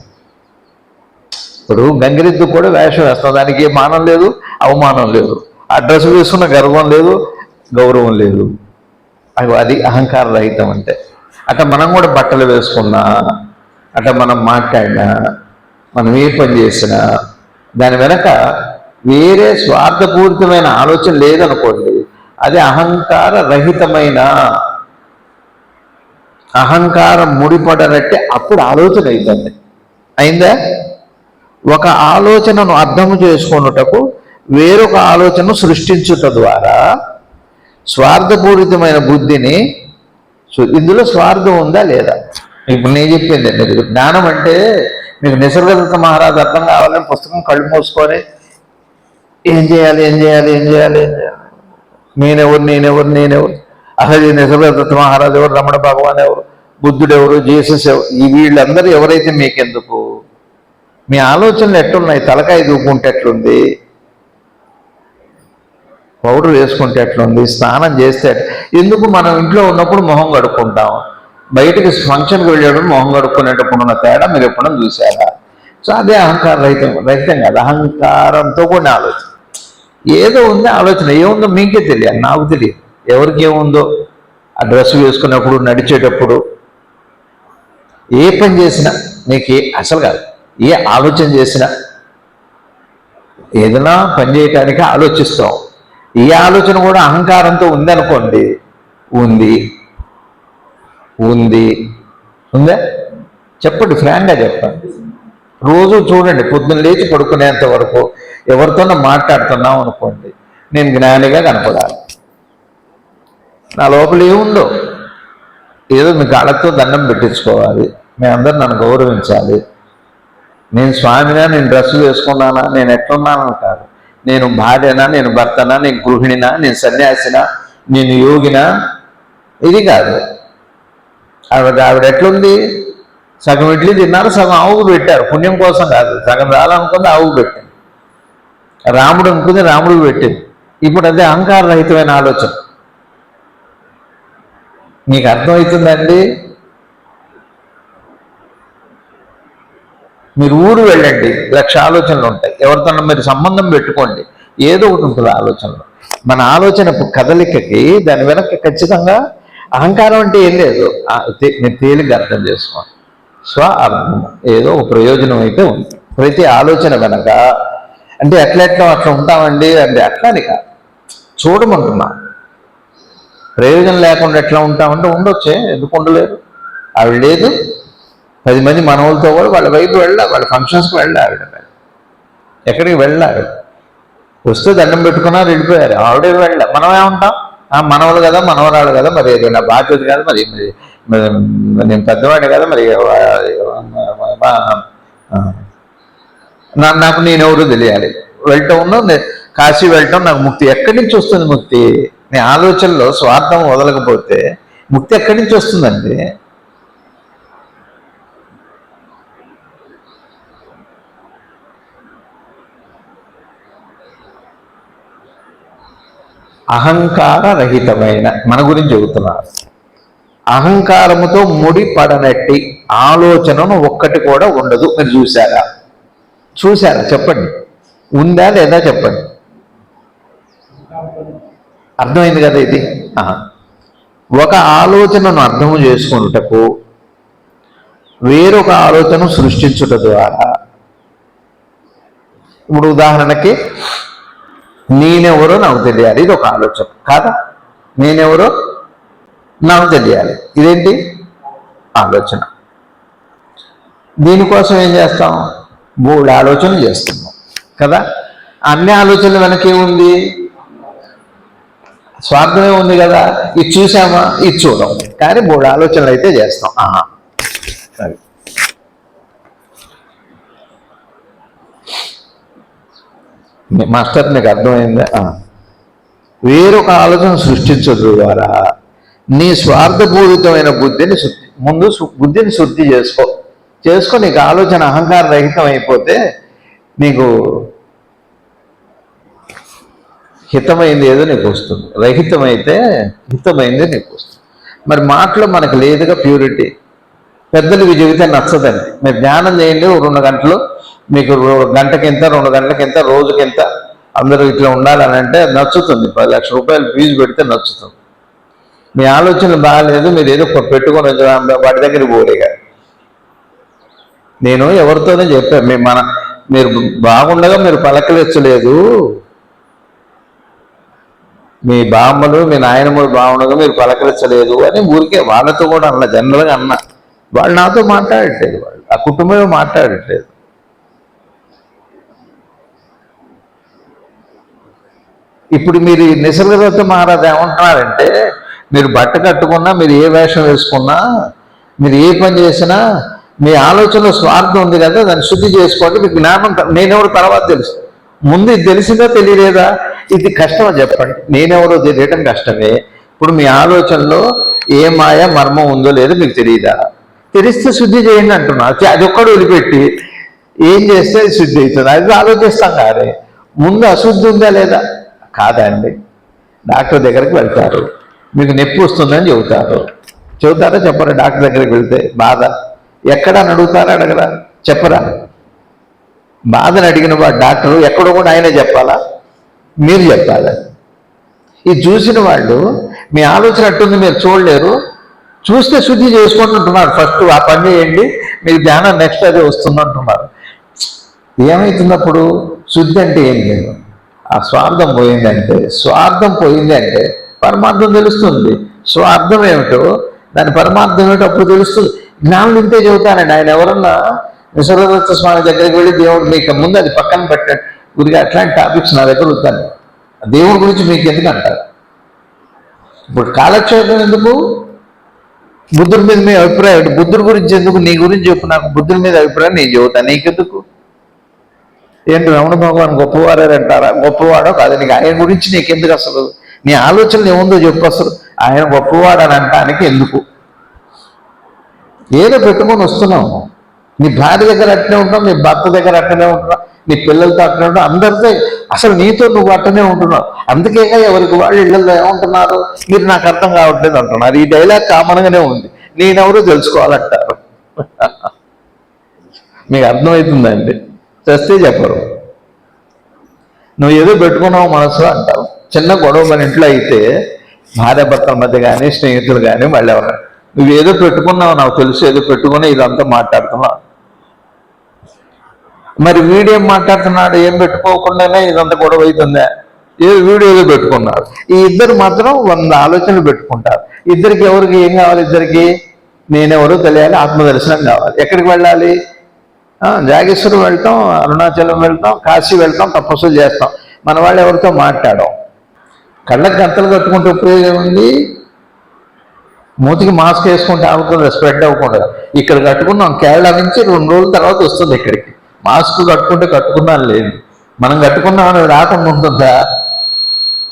ఇప్పుడు గంగిరెద్దు కూడా వేషం వేస్తాం, దానికి ఏ మానం లేదు, అవమానం లేదు. ఆ డ్రెస్ వేసుకున్న గర్వం లేదు, గౌరవం లేదు. అది అహంకార రహితం అంటే. అట్లా మనం కూడా బట్టలు వేసుకున్నా, అట్లా మనం మాట్లాడినా, మనం ఏ పని చేసినా దాని వెనక వేరే స్వార్థపూరితమైన ఆలోచన లేదనుకోండి, అది అహంకార రహితమైన, అహంకారం ముడిపడనట్టే అప్పుడు ఆలోచన అవుతుంది. అయిందా? ఒక ఆలోచనను అర్థం చేసుకున్నటకు వేరొక ఆలోచనను సృష్టించుట ద్వారా స్వార్థపూరితమైన బుద్ధిని, ఇందులో స్వార్థం ఉందా లేదా? ఇప్పుడు నేను చెప్పింది ఏంటంటే, జ్ఞానం అంటే మీకు నిసర్గదత్త మహారాజు అర్థం కావాలని పుస్తకం కళ్ళు మూసుకొని ఏం చేయాలి నేనెవరు అసలు నిసర్గదత్త మహారాజు ఎవరు, రమణ భగవాన్ ఎవరు, బుద్ధుడు ఎవరు, జీసస్ ఎవరు, ఈ వీళ్ళందరూ ఎవరైతే మీకెందుకు? మీ ఆలోచనలు ఎట్లున్నాయి? తలకాయ దూకుంటే ఎట్లుంది, పౌడర్ వేసుకుంటే ఎట్లుంది, స్నానం చేస్తే ఎందుకు? మనం ఇంట్లో ఉన్నప్పుడు మొహం కడుక్కుంటాం, బయటికి ఫంక్షన్కి వెళ్ళేటప్పుడు మొహం కడుక్కునేటప్పుడు ఉన్న తేడా మీరు ఎప్పుడైనా చూసారా? సో అదే అహంకార రహితం కాదు, అహంకారంతో కూడిన ఆలోచన. ఏదో ఉంది ఆలోచన, ఏముందో మీకే తెలియాలి, నాకు తెలియదు. ఎవరికి ఏముందో ఆ డ్రెస్ వేసుకున్నప్పుడు, నడిచేటప్పుడు, ఏ పని చేసినా నీకు అసలు కాదు, ఏ ఆలోచన చేసినా, ఏదైనా పని చేయటానికి ఆలోచిస్తాం. ఈ ఆలోచన కూడా అహంకారంతో ఉందనుకోండి, ఉందా? చెప్పండి, ఫ్రాంక్గా చెప్పండి. రోజు చూడండి, పొద్దున్న లేచి పడుకునేంత వరకు ఎవరితోనో మాట్లాడుతున్నాం అనుకోండి, నేను జ్ఞానిగా కనపడాలి. నా లోపల ఏముందో ఏదో మీ కాళ్ళతో దండం పెట్టించుకోవాలి, మీ అందరు నన్ను గౌరవించాలి, నేను స్వామినా, నేను డ్రెస్సు వేసుకున్నానా, నేను ఎట్లున్నానని కాదు, నేను భార్యనా, నేను భర్తనా, నేను గృహిణినా, నేను సన్యాసినా, నేను యోగినా, ఇది కాదు. ఆవిడ ఎట్లుంది? సగం ఇడ్లీ తిన్నారు, సగం ఆవుకు పెట్టారు, పుణ్యం కోసం కాదు. సగం రాలనుకుంది, ఆవుకు పెట్టింది. రాముడు అనుకుంది, రాముడికి పెట్టింది. ఇప్పుడు అదే అహంకార రహితమైన ఆలోచన. మీకు అర్థమవుతుందండి? మీరు ఊరు వెళ్ళండి, 1,00,000 ఆలోచనలు ఉంటాయి. ఎవరితోనో మీరు సంబంధం పెట్టుకోండి, ఏదో ఒకటి ఉంటుంది ఆలోచనలో. మన ఆలోచన కదలికకి దాని వెనక ఖచ్చితంగా అహంకారం అంటే ఏం లేదు. మీరు తేలిగ్గా అర్థం చేసుకోండి. స్వ అర్థం, ఏదో ఒక ప్రయోజనం అయితే ఉంది ప్రతి ఆలోచన వెనక. అంటే అట్లా ఉంటామండి అంటే అట్లాని కాదు, చూడమంటున్నా. ప్రయోజనం లేకుండా ఎట్లా ఉంటామంటే ఉండొచ్చే, ఎందుకు ఉండలేరు? ఆవిడ లేదు, 10 మంది మనవులతో కూడా వాళ్ళ వైపు వాళ్ళ ఫంక్షన్స్కి ఆవిడ ఎక్కడికి ఆవిడ వస్తే దండం పెట్టుకున్నారు, వెళ్ళిపోయారు. ఆవిడే మనం ఏమంటాం? మనవలు కదా, మనవరాలు కదా, మరి నా బాధ్యత కదా, మరి నేను పెద్దవాడిని కదా, మరి నాకు నేనెవరో తెలియాలి. వెళ్ళటం కాశీ వెళ్ళటం నాకు ముక్తి. ఎక్కడి నుంచి వస్తుంది ముక్తి? నీ ఆలోచనలో స్వార్థం వదలకపోతే ముక్తి ఎక్కడి నుంచి వస్తుందండి? అహంకార రహితమైన, మన గురించి చెబుతున్నారు. అహంకారముతో ముడిపడనట్టి ఆలోచనను ఒక్కటి కూడా ఉండదు. మీరు చూసారా? చెప్పండి, ఉందా లేదా చెప్పండి. అర్థమైంది కదా ఇది. ఒక ఆలోచనను అర్థం చేసుకున్నటకు వేరొక ఆలోచన సృష్టించుట ద్వారా, ఇప్పుడు ఉదాహరణకి నేనెవరో నాకు తెలియాలి, ఇది ఒక ఆలోచన కాదా? నేనెవరో నాకు తెలియాలి, ఇదేంటి? ఆలోచన. దీనికోసం ఏం చేస్తాం? 3 ఆలోచనలు చేస్తున్నాం కదా. అన్ని ఆలోచనలు వెనక ఏముంది? స్వార్థమే ఉంది కదా. ఇది చూసామా, ఇది చూడం, కానీ 3 ఆలోచనలు అయితే చేస్తాం. సరే, మాస్టర్ నీకు అర్థమైందా? వేరొక ఆలోచన సృష్టించడం ద్వారా నీ స్వార్థపూరితమైన బుద్ధిని శుద్ధి చేసుకో నీకు ఆలోచన అహంకార రహితం అయిపోతే నీకు హితమైంది ఏదో నీకు వస్తుంది, రహితమైతే హితమైంది నీకు వస్తుంది. మరి మాటలో మనకు లేదుగా ప్యూరిటీ. పెద్దలకి చెబితే నచ్చదండి. మీరు ధ్యానం చేయండి 2 గంటలు, మీకు గంటకింత 2 గంటలకింత రోజుకింత అందరూ ఇట్లా ఉండాలని అంటే నచ్చుతుంది. 10 లక్షల రూపాయలు ఫీజు పెడితే నచ్చుతుంది. మీ ఆలోచనలు బాగాలేదు, మీరు ఏదో పెట్టుకొని వాటి దగ్గరికి పోలేగా. నేను ఎవరితోనే చెప్పాను, మీరు బాగుండగా మీరు పలకరించలేదు, మీ బామ్మలు మీ నాయనమ్మలు బాగుండగా మీరు పలకరించలేదు అని ఊరికే వాళ్ళతో కూడా అన్న, జనరల్గా అన్న. వాళ్ళు నాతో మాట్లాడట్లేదు, వాళ్ళు ఆ కుటుంబమే మాట్లాడట్లేదు. ఇప్పుడు మీరు నిసర్గదత్త మహారాజు ఏమంటున్నారంటే, మీరు బట్ట కట్టుకున్నా, మీరు ఏ వేషం వేసుకున్నా, మీరు ఏ పని చేసినా మీ ఆలోచనలో స్వార్థం ఉంది కదా, దాన్ని శుద్ధి చేసుకోండి. మీకు జ్ఞానం నేనెవరు తర్వాత తెలుసు. ముందు ఇది తెలిసిందో తెలియలేదా? ఇది కష్టమో చెప్పండి. నేనెవరో తెలియటం కష్టమే. ఇప్పుడు మీ ఆలోచనలో ఏ మాయ మర్మం ఉందో లేదో మీకు తెలియదా? తెలిస్తే శుద్ధి చేయండి అంటున్నా. అది ఒక్కడు వదిలిపెట్టి ఏం చేస్తే అది శుద్ధి అవుతుంది, అది ఆలోచిస్తాం కాదే. ముందు అశుద్ధి ఉందా లేదా? కాదండి. డాక్టర్ దగ్గరికి వెళ్తారు, మీకు నొప్పి వస్తుందని చెబుతారా చెప్పరా? డాక్టర్ దగ్గరికి వెళ్తే బాధ ఎక్కడని అడుగుతారా? అడగరా? చెప్పరా? బాధను అడిగిన వాడు డాక్టరు ఎక్కడో కూడా ఆయనే చెప్పాలా? మీరు చెప్పాలి. ఇది చూసిన వాళ్ళు మీ ఆలోచన అట్టుంది, మీరు చూడలేరు, చూస్తే శుద్ధి చేసుకుంటుంటున్నారు. ఫస్ట్ ఆ పని చేయండి, మీకు ధ్యానం నెక్స్ట్ అదే వస్తుంది అంటున్నారు. ఏమవుతున్నప్పుడు శుద్ధి అంటే ఏం లేదు. ఆ స్వార్థం పోయింది అంటే పరమార్థం తెలుస్తుంది. స్వార్థం ఏమిటో, దాని పరమార్థం ఏమిటో అప్పుడు తెలుస్తుంది. జ్ఞానులు ఇంతే చెబుతానండి. ఆయన ఎవరన్నా నిసర్గదత్త స్వామి దగ్గరికి వెళ్ళి దేవుడు మీకు ముందు అది పక్కన పెట్టండి, గురిగా అట్లాంటి టాపిక్స్ నా దగ్గర వద్దాను. దేవుడి గురించి మీకు ఎందుకు అంటారు? ఇప్పుడు కాలక్షేపం ఎందుకు? బుద్ధుడి మీద మీ అభిప్రాయం, బుద్ధుడి గురించి ఎందుకు? నీ గురించి చెప్పు, నాకు బుద్ధుడి మీద అభిప్రాయం నేను చెబుతాను, నీకెందుకు? ఏంటి రమణ భగవాన్ గొప్పవారంటారా? గొప్పవాడో కాదు, నీకు ఆయన గురించి నీకెందుకు? అసలు నీ ఆలోచనలు ఏముందో చెప్పు. అసలు ఆయన గొప్పవాడని అంటానికి ఎందుకు? ఏదో పెట్టుకొని వస్తున్నావు. నీ భార్య దగ్గర అట్టనే ఉంటున్నావు, నీ భర్త దగ్గర అట్టనే ఉంటున్నావు, నీ పిల్లలతో అట్టనే ఉంటున్నావు, అందరితో అసలు నీతో నువ్వు అట్టనే ఉంటున్నావు. అందుకేగా ఎవరికి వాళ్ళు ఇళ్ళల్లో ఏమంటున్నారు, మీరు నాకు అర్థం కావట్లేదు అంటున్నారు. ఈ డైలాగ్ కామన్గానే ఉంది. నేనెవరో తెలుసుకోవాలంటారు. మీకు అర్థమవుతుందండి? చేస్తే చెప్పరు. నువ్వు ఏదో పెట్టుకున్నావు మనసు అంటావు. చిన్న గొడవ మన ఇంట్లో అయితే భార్య భర్తల మధ్య కానీ స్నేహితులు కానీ మళ్ళీ ఎవరు, నువ్వేదో పెట్టుకున్నావు నాకు తెలుసు, ఏదో పెట్టుకుని ఇదంతా మాట్లాడుతున్నావు. మరి వీడేం మాట్లాడుతున్నాడు? ఏం పెట్టుకోకుండానే ఇదంతా గొడవ అవుతుందా? వీడు ఏదో పెట్టుకున్నాడు. ఈ ఇద్దరు మాత్రం 100 ఆలోచనలు పెట్టుకుంటారు. ఇద్దరికి ఎవరికి ఏం కావాలి? ఇద్దరికి నేనెవరో తెలియాలి, ఆత్మదర్శనం కావాలి. ఎక్కడికి వెళ్ళాలి? జాగేశ్వరం వెళ్తాం, అరుణాచలం వెళ్తాం, కాశీ వెళ్తాం, తపస్సులు చేస్తాం. మన వాళ్ళు ఎవరితో మాట్లాడాం. కళ్ళకి గంతలు కట్టుకుంటే ఉపయోగం ఉంది. మూతికి మాస్క్ వేసుకుంటే అవ్వకుండా, స్ప్రెడ్ అవ్వకుండా. ఇక్కడ కట్టుకున్నాం, కేరళ నుంచి 2 రోజుల తర్వాత వస్తుంది ఇక్కడికి. మాస్క్ కట్టుకున్నాను లేదు, మనం కట్టుకున్నామని రాకుండా ఉంటుందా?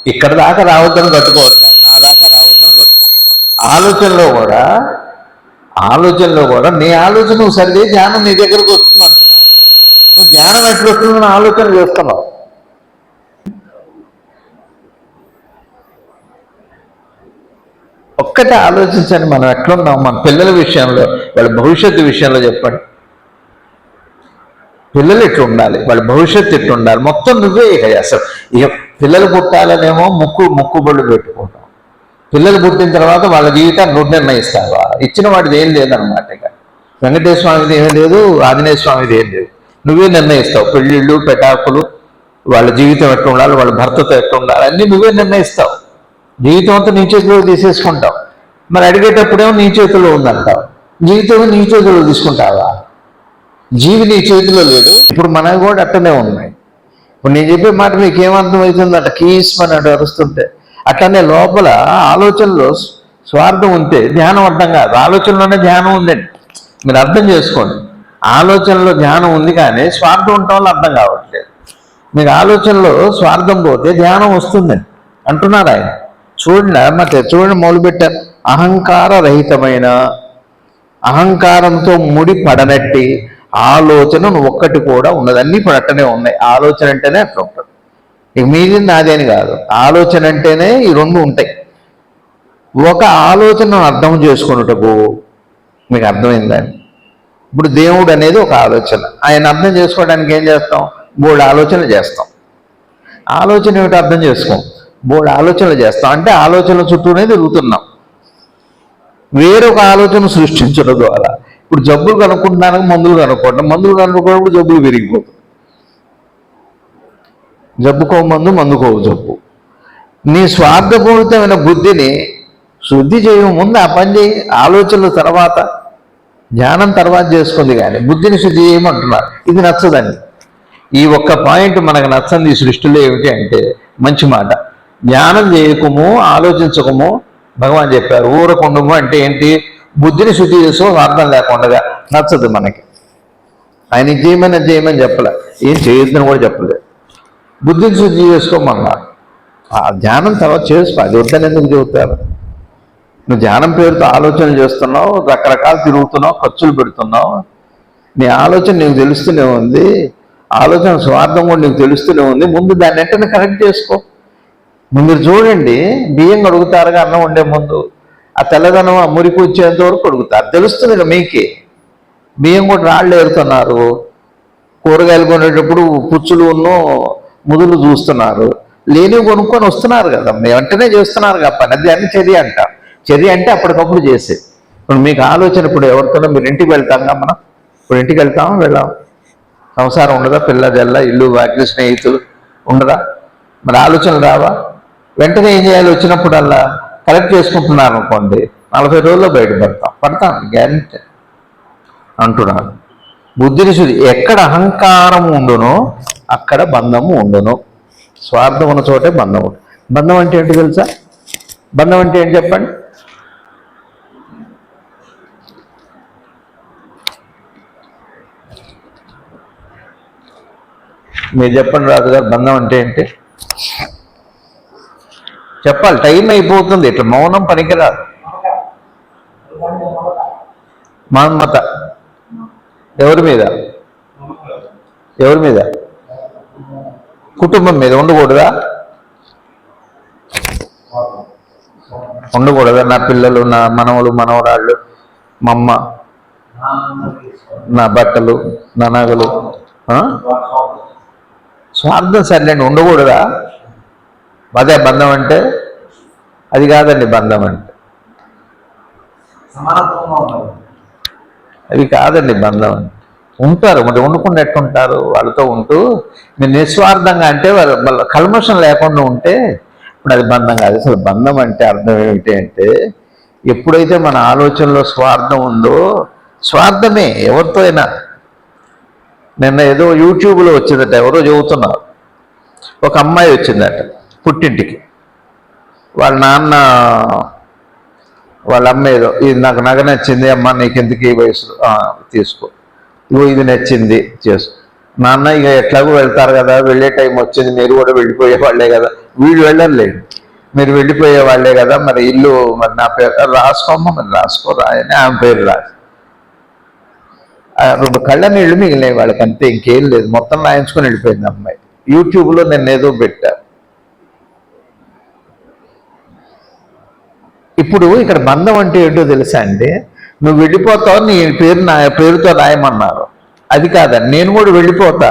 ఇక్కడ దాకా రావద్దని కట్టుకోవద్దా? నా దాకా రావద్దని కట్టుకుంటున్నాం. ఆలోచనలో కూడా నీ ఆలోచన నువ్వు సరిదే, ధ్యానం నీ దగ్గరకు వస్తుంది అంటున్నావు. నువ్వు ధ్యానం ఎట్లా వస్తుందని ఆలోచన చేస్తున్నావు. ఒక్కటే ఆలోచించండి, మనం ఎట్లున్నాం మన పిల్లల విషయంలో, వాళ్ళ భవిష్యత్తు విషయంలో చెప్పండి. పిల్లలు ఎట్లా ఉండాలి, వాళ్ళ భవిష్యత్తు ఎట్లా ఉండాలి, మొత్తం నువ్వే. ఇక అసలు ఇక పిల్లలు పుట్టాలనేమో ముక్కుబళ్ళు పెట్టుకుంటాం. పిల్లలు పుట్టిన తర్వాత వాళ్ళ జీవితాన్ని నువ్వు నిర్ణయిస్తావా? ఇచ్చిన వాడిది ఏం లేదన్నమాట. ఇక వెంకటేశ్వర స్వామిది ఏం లేదు, ఆంజనేయ స్వామిది ఏం లేదు, నువ్వే నిర్ణయిస్తావు. పెళ్ళిళ్ళు పెటాకులు, వాళ్ళ జీవితం ఎట్లా ఉండాలి, వాళ్ళ భర్తతో ఎట్లా ఉండాలి, అన్నీ నువ్వే నిర్ణయిస్తావు. జీవితం అంతా నీ చేతిలో తీసేసుకుంటావు. మరి అడిగేటప్పుడేమో నీ చేతిలో ఉందంటావు. జీవితం నీ చేతిలో తీసుకుంటావా? జీవి నీ చేతిలో లేడు. ఇప్పుడు మనవి కూడా అట్టనే ఉన్నాయి. ఇప్పుడు నేను చెప్పే మాట మీకు ఏమర్థం అవుతుంది? అట్లా కీస్మని అటు అరుస్తుంటే అట్లనే లోపల ఆలోచనలో స్వార్థం ఉంటే ధ్యానం అర్థం కాదు. ఆలోచనలోనే ధ్యానం ఉందండి, మీరు అర్థం చేసుకోండి. ఆలోచనలో ధ్యానం ఉంది కానీ స్వార్థం ఉండటం వల్ల అర్థం కావట్లేదు. మీకు ఆలోచనలో స్వార్థం పోతే ధ్యానం వస్తుందండి అంటున్నారు ఆయన. చూడండి మొదలుపెట్టారు. అహంకార రహితమైన, అహంకారంతో ముడి పడనట్టి ఆలోచన ఒక్కటి కూడా ఉన్నది. అన్నీ ఇప్పుడు అట్టనే ఉన్నాయి. ఆలోచన అంటేనే అట్లా ఉంటుంది. ఇక మీది నాది అని కాదు, ఆలోచన అంటేనే ఈ రెండు ఉంటాయి. ఒక ఆలోచనను అర్థం చేసుకున్నటకు మీకు అర్థమైందండి. ఇప్పుడు దేవుడు అనేది ఒక ఆలోచన. ఆయన అర్థం చేసుకోవడానికి ఏం చేస్తాం? బోల్డ్ ఆలోచనలు చేస్తాం. ఆలోచన ఏమిటి అర్థం చేసుకోం, బోల్డ్ ఆలోచనలు చేస్తాం. అంటే ఆలోచనల చుట్టూనే తిరుగుతున్నాం. వేరొక ఆలోచన సృష్టించడం ద్వారా ఇప్పుడు జబ్బులు కనుక్కుంటున్నానికి మందులు కనుక్కోవడం, మందులు కనుక్కోవడం జబ్బులు పెరిగిపోతుంది. జబ్బుకో మందు, మందుకో జబ్బు. నీ స్వార్థపూరితమైన బుద్ధిని శుద్ధి చేయడం ముందు ఆ పని చేయి. ఆలోచనల తర్వాత, ధ్యానం తర్వాత చేసుకుంది కానీ బుద్ధిని శుద్ధి చేయమంటున్నారు. ఇది నచ్చదండి. ఈ ఒక్క పాయింట్ మనకు నచ్చంది ఈ సృష్టిలో ఏమిటి అంటే, మంచి మాట, ధ్యానం చేయకము, ఆలోచించకము భగవాన్ చెప్పారు. ఊరకుండము అంటే ఏంటి? బుద్ధిని శుద్ధి చేసుకో, అర్థం లేకుండా. నచ్చదు మనకి. ఆయన చేయమని చెప్పలే, ఏం చేయొద్దని కూడా చెప్పలేదు. బుద్ధిని శుద్ధి చేసుకోమన్నారు. ఆ ధ్యానం తర్వాత చేసుకో, అది వద్దని ఎందుకు చెబుతారు? నువ్వు ధ్యానం పేరుతో ఆలోచనలు చేస్తున్నావు, రకరకాలు తిరుగుతున్నావు, ఖర్చులు పెడుతున్నావు. నీ ఆలోచన నీకు తెలుస్తూనే ఉంది, ఆలోచన స్వార్థం కూడా నీకు తెలుస్తూనే ఉంది. ముందు దాన్ని వెంటనే కరెక్ట్ చేసుకో. మీరు చూడండి, బియ్యం కడుగుతారుగా అన్నం వండే ముందు, ఆ తెల్లదనం ఆ మురికి వచ్చేంత వరకు కడుగుతారు. తెలుస్తుంది ఇక మీకే. బియ్యం కూడా రాళ్ళు ఏరుతున్నారు, కూరగాయలు కొనేటప్పుడు పుచ్చులు ముదులు చూస్తున్నారు, లేనివి కొనుక్కొని వస్తున్నారు కదా, వెంటనే చేస్తున్నారు కదా పని. అది అని చర్య అంట. చర్య అంటే అప్పటికప్పుడు చేసే. ఇప్పుడు మీకు ఆలోచన, ఇప్పుడు ఎవరితోనో మీరు ఇంటికి వెళ్తాంగా, మనం ఇప్పుడు ఇంటికి వెళ్తామా వెళ్ళాం, సంసారం ఉండదా, పిల్ల జల్ల, ఇల్లు వాకి, స్నేహితులు ఉండదా? మరి ఆలోచనలు రావా? వెంటనే ఏం చేయాలి? వచ్చినప్పుడల్లా కలెక్ట్ చేసుకుంటున్నారు అనుకోండి, 40 రోజుల్లో పడతాం గ్యారెంటీ అంటున్నారు. బుద్ధిని శుద్ధి. ఎక్కడ అహంకారం ఉండునో అక్కడ బంధము ఉండును. స్వార్థం ఉన్న చోటే బంధం ఉంటుంది. బంధం అంటే ఏంటి తెలుసా? బంధం అంటే ఏంటి చెప్పండి? మీరు చెప్పండి రాజుగారు, బంధం అంటే ఏంటి చెప్పాలి. టైం అయిపోతుంది, ఇట్లా మౌనం పనికిరాదు. మన్మత ఎవరి మీద? ఎవరి మీద? కుటుంబం మీద. ఉండకూడదా? ఉండకూడదా? నా పిల్లలు, నా మనవలు, మనవరాళ్ళు, మా అమ్మ, నా బట్టలు, నా నగలు, స్వార్థం సర్లేండి, ఉండకూడదా? అదే బంధం అంటే? అది కాదండి బంధం అంటే, అది కాదండి బంధం అంటే. ఉంటారు మరి, ఉండకుండా ఎట్టుంటారు? వాళ్ళతో ఉంటూ మీరు నిస్వార్థంగా అంటే వాళ్ళ కల్మషం లేకుండా ఉంటే ఇప్పుడు అది బంధం కాదు. అసలు బంధం అంటే అర్థం ఏమిటి అంటే, ఎప్పుడైతే మన ఆలోచనలో స్వార్థం ఉందో, స్వార్థమే ఎవరితో అయినా. నిన్న ఏదో యూట్యూబ్లో వచ్చిందట, ఎవరో చెబుతున్నారు. ఒక అమ్మాయి వచ్చిందట పుట్టింటికి. వాళ్ళ నాన్న, వాళ్ళ అమ్మ ఏదో, ఇది నాకు నగ నచ్చింది అమ్మ, నీకు ఎందుకు ఈ వయసు, తీసుకో, ఇగో ఇది నచ్చింది చేసుకో. నాన్న ఇక ఎట్లాగో వెళ్తారు కదా, వెళ్ళే టైం వచ్చింది, మీరు కూడా వెళ్ళిపోయే వాళ్ళే కదా. వీళ్ళు వెళ్ళలేదు, మీరు వెళ్ళిపోయే వాళ్ళే కదా, మరి ఇల్లు మరి నా పేరు రాసుకోమ్మా, మరి రాసుకో, రాయని ఆమె పేరు రాసి 2 కళ్ళ నీళ్ళు మిగిలినాయి వాళ్ళకి, అంతే, ఇంకేం లేదు. మొత్తం రాయించుకొని వెళ్ళిపోయింది అమ్మాయి. యూట్యూబ్లో నేను ఏదో పెట్టా. ఇప్పుడు ఇక్కడ బంధం అంటే ఏంటో తెలుసా అండి? నువ్వు వెళ్ళిపోతావు, నీ పేరు నా పేరుతో రాయమన్నారు. అది కాదండి, నేను కూడా వెళ్ళిపోతా,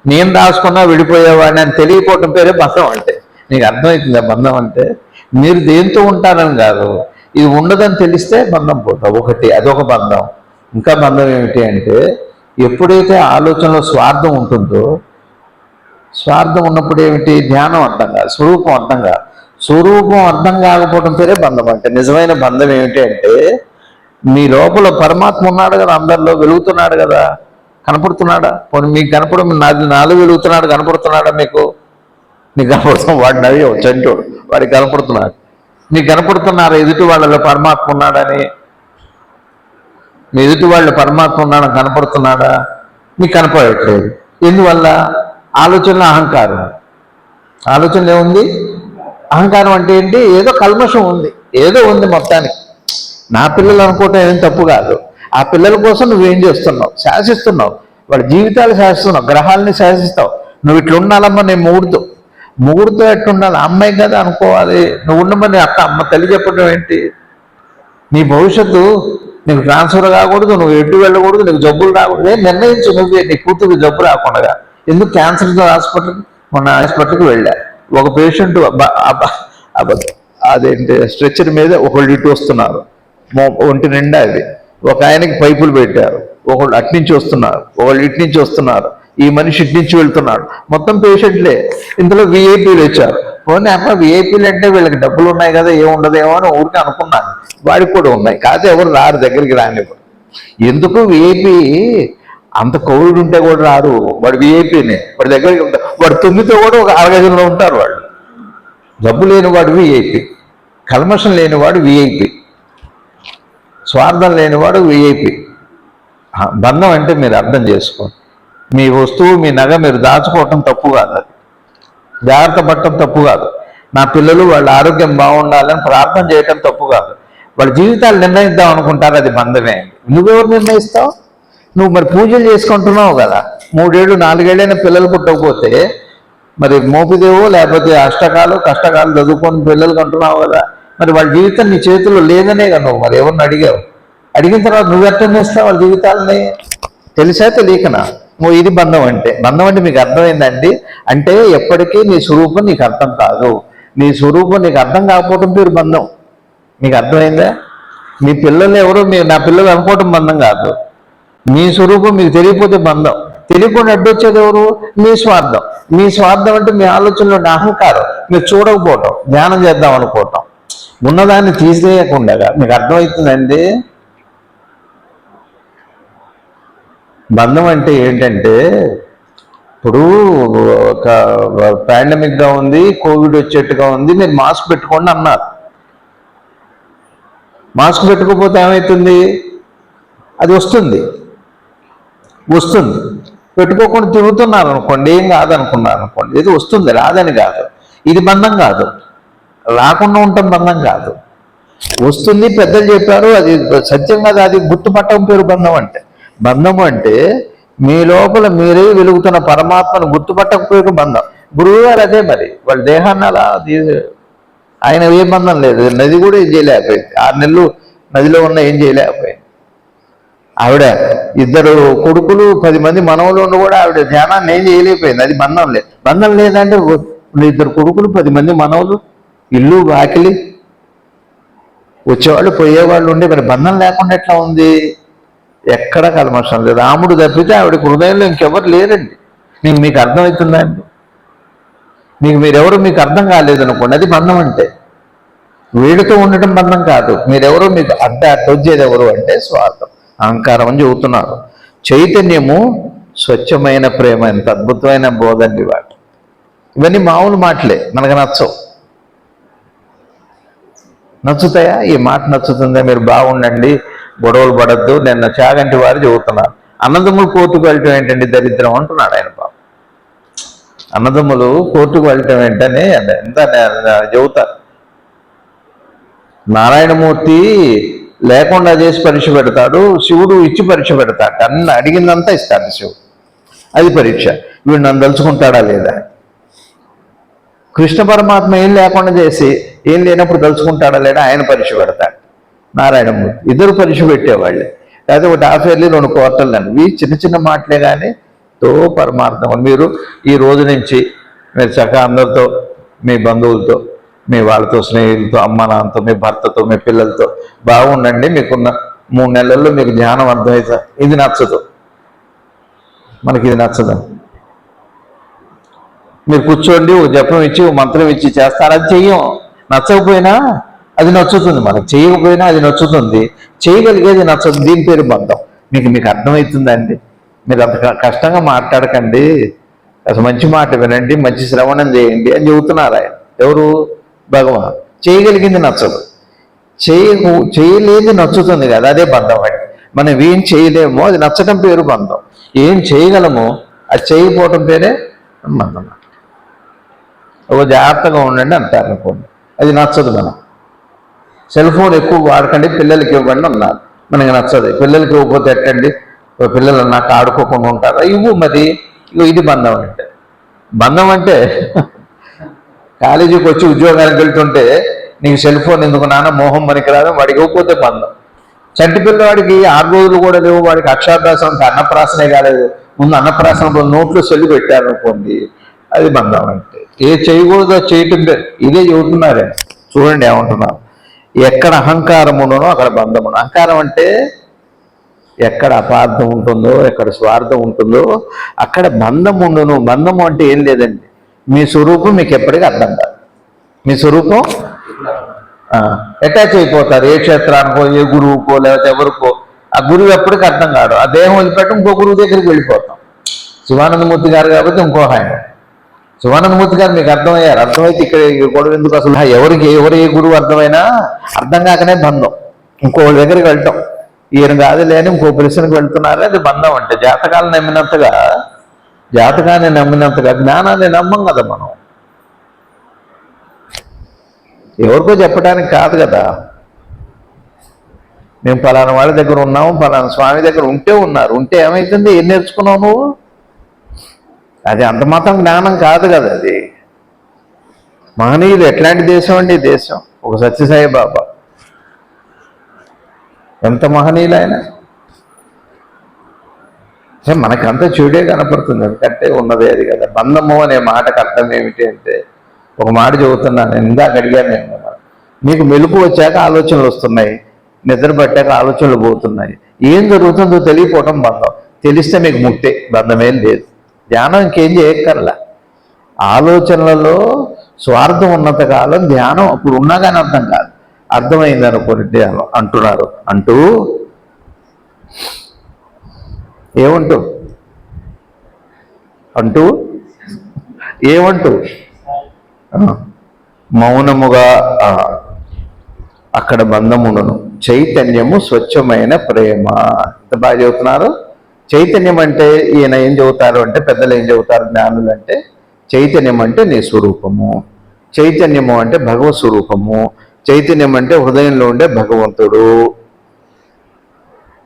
నేను రాసుకున్నా విడిపోయేవాడిని అని తెలియపోవటం పేరే బంధం అంటే. నీకు అర్థమవుతుంది ఆ బంధం అంటే? మీరు దేంతో ఉంటారని కాదు, ఇది ఉండదని తెలిస్తే బంధం పోతాం ఒకటి, అదొక బంధం. ఇంకా బంధం ఏమిటి అంటే, ఎప్పుడైతే ఆలోచనలో స్వార్థం ఉంటుందో, స్వార్థం ఉన్నప్పుడు ఏమిటి, ధ్యానం అర్థం కాదు, స్వరూపం అర్థం కాదు. స్వరూపం అర్థం కాకపోవడం పేరే బంధం అంటే. నిజమైన బంధం ఏమిటి అంటే, మీ లోపల పరమాత్మ ఉన్నాడు కదా, అందరిలో వెలుగుతున్నాడు కదా, కనపడుతున్నాడా? పోనీ మీకు కనపడం, నాలుగు వెలుగుతున్నాడు, కనపడుతున్నాడా మీకు? నీకు కనపడుతున్నా, వాడు నది చంటోడు, వాడికి కనపడుతున్నాడు. నీకు కనపడుతున్నారు ఎదుటి వాళ్ళలో పరమాత్మ ఉన్నాడని? మీ ఎదుటి వాళ్ళు పరమాత్మ ఉన్నాడని కనపడుతున్నాడా? మీకు కనపడట్లేదు. ఎందువల్ల? ఆలోచనలో అహంకారం. ఆలోచన ఏముంది? అహంకారం అంటే ఏంటి? ఏదో కల్మషం ఉంది, ఏదో ఉంది మొత్తానికి. నా పిల్లలు అనుకోవటం ఏం తప్పు కాదు. ఆ పిల్లల కోసం నువ్వేం చేస్తున్నావు? శాసిస్తున్నావు, వాడి జీవితాలు శాసిస్తున్నావు, గ్రహాలని శాసిస్తావు. నువ్వు ఇట్లా ఉండాలమ్మా, నేను మూడుతో ఎట్లుండాలి? అమ్మాయి కదా అనుకోవాలి. నువ్వు ఉండమని అమ్మ తల్లి చెప్పడం ఏంటి? నీ భవిష్యత్తు నీకు ట్రాన్స్ఫర్ కాకూడదు, నువ్వు ఎటు వెళ్ళకూడదు, నీకు జబ్బులు రాకూడదు. ఏం నిర్ణయించు నువ్వే, నీ కూతురు జబ్బు రాకుండా. ఎందుకు క్యాన్సర్తో మొన్న హాస్పిటల్కి వెళ్ళా. ఒక పేషెంట్ అదేంటి స్ట్రెచ్చర్ మీద ఒకళ్ళు ఇటు వస్తున్నారు, ఒంటి నిండా అది. ఒక ఆయనకి పైపులు పెట్టారు, ఒకళ్ళు అట్నుంచి వస్తున్నారు, ఒకళ్ళు ఇటు నుంచి వస్తున్నారు, ఈ మనిషి ఇటు నుంచి వెళ్తున్నాడు. మొత్తం పేషెంట్లే. ఇందులో విఐపీలు వచ్చారు. పోనీ అమ్మ విఐపీలు అంటే వీళ్ళకి డబ్బులు ఉన్నాయి కదా, ఏముండదేమో అని ఊరికి అనుకున్నాను. వాడికి కూడా ఉన్నాయి, కాదు ఎవరు రారు, దగ్గరికి రానివ్వరు. ఎందుకు? విఐపీ అంత కోవిడ్ ఉంటే కూడా రారు. వాడు విఐపీనే, వాడి దగ్గరికి ఉంటారు. వాడు 9తో కూడా ఒక అరగజంలో ఉంటారు. వాళ్ళు జబ్బు లేనివాడు విఐపీ, కల్మషం లేనివాడు విఐపీ, స్వార్థం లేనివాడు విఐపి. బంధం అంటే మీరు అర్థం చేసుకోండి. మీ వస్తువు, మీ నగ మీరు దాచుకోవటం తప్పు కాదు, అది జాగ్రత్త పడటం తప్పు కాదు. నా పిల్లలు వాళ్ళ ఆరోగ్యం బాగుండాలని ప్రార్థన చేయటం తప్పు కాదు. వాళ్ళ జీవితాలు నిర్ణయిద్దాం అనుకుంటారు, అది బంధమే. నువ్వెవరు నిర్ణయిస్తావు? నువ్వు మరి పూజలు చేసుకుంటున్నావు కదా, 3 ఏళ్ళు 4 ఏళ్ళైనా పిల్లలు పుట్టకపోతే మరి మోపిదేవో లేకపోతే కష్టకాలు చదువుకొని పిల్లలు కంటున్నావు కదా, మరి వాళ్ళ జీవితం నీ చేతుల్లో లేదనే కదా నువ్వు మరి ఎవరిని అడిగావు? అడిగిన తర్వాత నువ్వు ఎట్లా చేస్తావు వాళ్ళ జీవితాలని? తెలిసా తెలియకనా? నువ్వు ఇది బంధం అంటే. బంధం అంటే మీకు అర్థమైందండి? అంటే ఎప్పటికీ నీ స్వరూపం నీకు అర్థం కాదు. నీ స్వరూపం నీకు అర్థం కాకపోవటం పేరు బంధం. మీకు అర్థమైందా? మీ పిల్లలు ఎవరో నా పిల్లలు అనుకోవటం బంధం కాదు. మీ స్వరూపం మీకు తెలియకపోతే బంధం. తెలియకుండా అడ్డొచ్చేది ఎవరు? మీ స్వార్థం. మీ స్వార్థం అంటే మీ ఆలోచనలో అహంకారం, మీరు చూడకపోవటం, ధ్యానం చేద్దాం అనుకోవటం, ఉన్నదాన్ని తీసేయకుండా. మీకు అర్థమవుతుందండి? బంధం అంటే ఏంటంటే, ఇప్పుడు ఒక పాండమిక్గా ఉంది, కోవిడ్ వచ్చేట్టుగా ఉంది, మీరు మాస్క్ పెట్టుకోండి అన్నారు. మాస్క్ పెట్టుకోకపోతే ఏమవుతుంది? అది వస్తుంది. పెట్టుకోకుండా తిరుగుతున్నారు అనుకోండి, ఏం కాదనుకున్నారు అనుకోండి, ఇది వస్తుంది, రాదని కాదు. ఇది బంధం కాదు. రాకుండా ఉండటం బంధం కాదు. వస్తుంది, పెద్దలు చెప్పారు, అది సత్యం కాదు, అది గుర్తుపట్టడం పేరు బంధం అంటే. బంధము అంటే మీ లోపల మీరే వెలుగుతున్న పరమాత్మను గుర్తుపట్టకపోయే బంధం. గురువు గారు అదే మరి, వాళ్ళ దేహాన్ని అలా ఆయన ఏ బంధం లేదు. నది కూడా ఏం చేయలేకపోయింది, 6 నెలలు నదిలో ఉన్న ఏం చేయలేకపోయింది. ఆవిడ 2 కొడుకులు 10 మంది మనవులు ఉండి కూడా ఆవిడ ధ్యానాన్ని ఏం చేయలేకపోయింది. అది బంధం లేదు. బంధం లేదంటే 2 కొడుకులు 10 మంది మనవులు, ఇల్లు వాకిలి, వచ్చేవాళ్ళు పోయేవాళ్ళు ఉండే, మరి బంధం లేకుండా ఎట్లా ఉంది? ఎక్కడ కల్మషం లేదు. రాముడు తప్పితే ఆవిడ హృదయంలో ఇంకెవరు లేరండి. మీకు అర్థమవుతుందండి? మీరెవరు మీకు అర్థం కాలేదనుకోండి, అది బంధం అంటే. వీడితో ఉండటం బంధం కాదు. మీరెవరో మీకు అడ్డొచ్చేది ఎవరు అంటే స్వార్థం, అహంకారం అని చెబుతున్నారు. చైతన్యము స్వచ్ఛమైన ప్రేమ, ఎంత అద్భుతమైన బోధండి వాటి. ఇవన్నీ మామూలు మాటలే, మనకు నచ్చుతాయా? ఈ మాట నచ్చుతుందా? మీరు బాగుండండి, గొడవలు పడద్దు. నిన్న చాగంటి వారు చెబుతున్నారు, అన్నదమ్ములు కోర్టుకు వెళ్ళటం ఏంటండి దరిద్రం అంటున్నాడు ఆయన. బాబు, అన్నదమ్ములు కోర్టుకు వెళ్ళటం ఏంటని ఎంత చెబుతారు. నారాయణమూర్తి లేకుండా చేసి పరీక్ష పెడతాడు, శివుడు ఇచ్చి పరీక్ష పెడతాడు. అడిగిందంతా ఇస్తాడు శివుడు, అది పరీక్ష. వీడు నన్ను తలుచుకుంటాడా లేదా? కృష్ణ పరమాత్మ ఏం లేకుండా చేసి ఏం లేనప్పుడు తలుచుకుంటాడా లేదా? ఆయన పరీక్ష పెడతాడు. నారాయణమూర్తి 2 పరీక్ష పెట్టేవాళ్ళే. లేదా ఒకటి హాఫ్ ఇయర్లీ 2 క్వార్టర్లు అని. చిన్న చిన్న మాటలే కానీ ఎంతో పరమార్థం. మీరు ఈ రోజు నుంచి మీరు చక్కగా అందరితో, మీ బంధువులతో, మీ వాళ్ళతో, స్నేహితులతో, అమ్మ నాన్నతో, మీ భర్తతో, మీ పిల్లలతో బాగుండండి. మీకున్న 3 నెలల్లో మీకు జ్ఞానం అర్థమవుతా. ఇది నచ్చదు, మనకి ఇది నచ్చదు. మీరు కూర్చోండి, ఒక జపం ఇచ్చి, ఒక మంత్రం ఇచ్చి చేస్తారు, అది చెయ్యం. నచ్చకపోయినా అది నచ్చుతుంది, మనకు చేయకపోయినా అది నచ్చుతుంది, చేయగలిగేది నచ్చదు. దీని పేరు బంధం. మీకు అర్థమవుతుందండి? మీరు అంత కష్టంగా మాట్లాడకండి, అసలు మంచి మాట వినండి, మంచి శ్రవణం చేయండి అని చెబుతున్నారు ఆయన. ఎవరు? భగవాన్. చేయగలిగింది నచ్చదు, చేయలేది నచ్చుతుంది కదా, అదే బంధం అండి. మనం ఏం చేయలేమో అది నచ్చడం పేరు బంధం, ఏం చేయగలమో అది చేయకపోవటం పేరే బంధం. ఒక జాగ్రత్తగా ఉండండి అంటారు అనుకోండి, అది నచ్చదు. మనం సెల్ ఫోన్ ఎక్కువ వాడకండి, పిల్లలకి ఇవ్వండి అన్నారు, మనకి నచ్చదు. పిల్లలకి ఇవ్వకపోతే ఎట్టండి? పిల్లలు నాకు ఆడుకోకుండా ఉంటారు, ఇవ్వు మరి. ఇది బంధం అంటే. బంధం అంటే కాలేజీకి వచ్చి ఉద్యోగానికి వెళ్తుంటే నీకు సెల్ ఫోన్ ఎందుకు నాన్న, మోహం పనికిరాదు, వాడికి ఇవ్వకపోతే బంధం. చంటి పిల్లవాడికి 6 రోజులు కూడా లేవు, వాడికి అక్షరాభ్యాసం అన్నప్రాసనే కాలేదు, ముందు అన్నప్రాసన నోట్లో సెల్లు పెట్టారు అనుకోండి, అది బంధం అంటే. ఏ చేయకూడదో చేయటం ఇదే చెబుతున్నారే. చూడండి ఏమంటున్నారు, ఎక్కడ అహంకారం ఉండనో అక్కడ బంధం ఉండదు. అహంకారం అంటే ఎక్కడ అపార్థం ఉంటుందో, ఎక్కడ స్వార్థం ఉంటుందో అక్కడ బంధం ఉండును. బంధము అంటే ఏం లేదండి, మీ స్వరూపం మీకు ఎప్పటికీ అర్థం కాదు. మీ స్వరూపం అటాచ్ అయిపోతారు, ఏ క్షేత్రానికో, ఏ గురువుకో, లేకపోతే ఎవరికో. ఆ గురువు ఎప్పటికీ అర్థం కాడు, ఆ దేహం వదిలిపెట్టి ఇంకో గురువు దగ్గరికి వెళ్ళిపోతాం. శివానందమూర్తి గారు కాబట్టి ఇంకో ఆయన. శివానందమూర్తి గారు మీకు అర్థమయ్యారు, అర్థమైతే ఇక్కడ గొడవ ఎందుకు అసలు? ఎవరు ఏ గురువు అర్థమైనా అర్థం కాకనే బంధం. ఇంకో దగ్గరికి వెళ్తాం, ఈయన కాదు లేని ఇంకో ప్రశ్నకు వెళ్తున్నారే, అది బంధం అంటే. జాతకాన్ని నమ్మినంతగా జ్ఞానాన్ని నమ్మం కదా మనం. ఎవరికో చెప్పడానికి కాదు కదా. మేము పలానా వాళ్ళ దగ్గర ఉన్నాము, పలానా స్వామి దగ్గర ఉంటే ఏమవుతుంది? ఏం నేర్చుకున్నావు నువ్వు? అది అంత మాత్రం జ్ఞానం కాదు కదా అది. మహనీయులు ఎట్లాంటి దేశం అండి దేశం? ఒక సత్యసాయి బాబా ఎంత మహనీయులు ఆయన. మనకంతా చెడే కనపడుతుంది, ఎందుకంటే ఉన్నదే అది కదా. బంధము అనే మాటకు అర్థం ఏమిటి అంటే, ఒక మాట చెబుతున్నాను, నేను ఇందాక అడిగాను నేను, మీకు మెలుపు వచ్చాక ఆలోచనలు వస్తున్నాయి, నిద్ర పట్టాక ఆలోచనలు పోతున్నాయి, ఏం జరుగుతుందో తెలియపోవటం బంధం. తెలిస్తే మీకు ముట్టే, బంధమేం లేదు. ధ్యానం ఇంకేం చేయక్కర్లా. ఆలోచనలలో స్వార్థం ఉన్నంత కాలం ధ్యానం అప్పుడు ఉన్నా కానీ అర్థం కాదు. అర్థమైంది అనుకోని ధ్యానం అంటున్నారు. ఏమంటూ మౌనముగా అక్కడ బంధమును. చైతన్యము స్వచ్ఛమైన ప్రేమ. ఎంత బాగా చెబుతున్నారు. చైతన్యం అంటే ఈయన ఏం చెబుతారు అంటే, పెద్దలు ఏం చెబుతారు జ్ఞానులు అంటే, చైతన్యం అంటే నీ స్వరూపము, చైతన్యము అంటే భగవత్ స్వరూపము, చైతన్యం అంటే హృదయంలో ఉండే భగవంతుడు,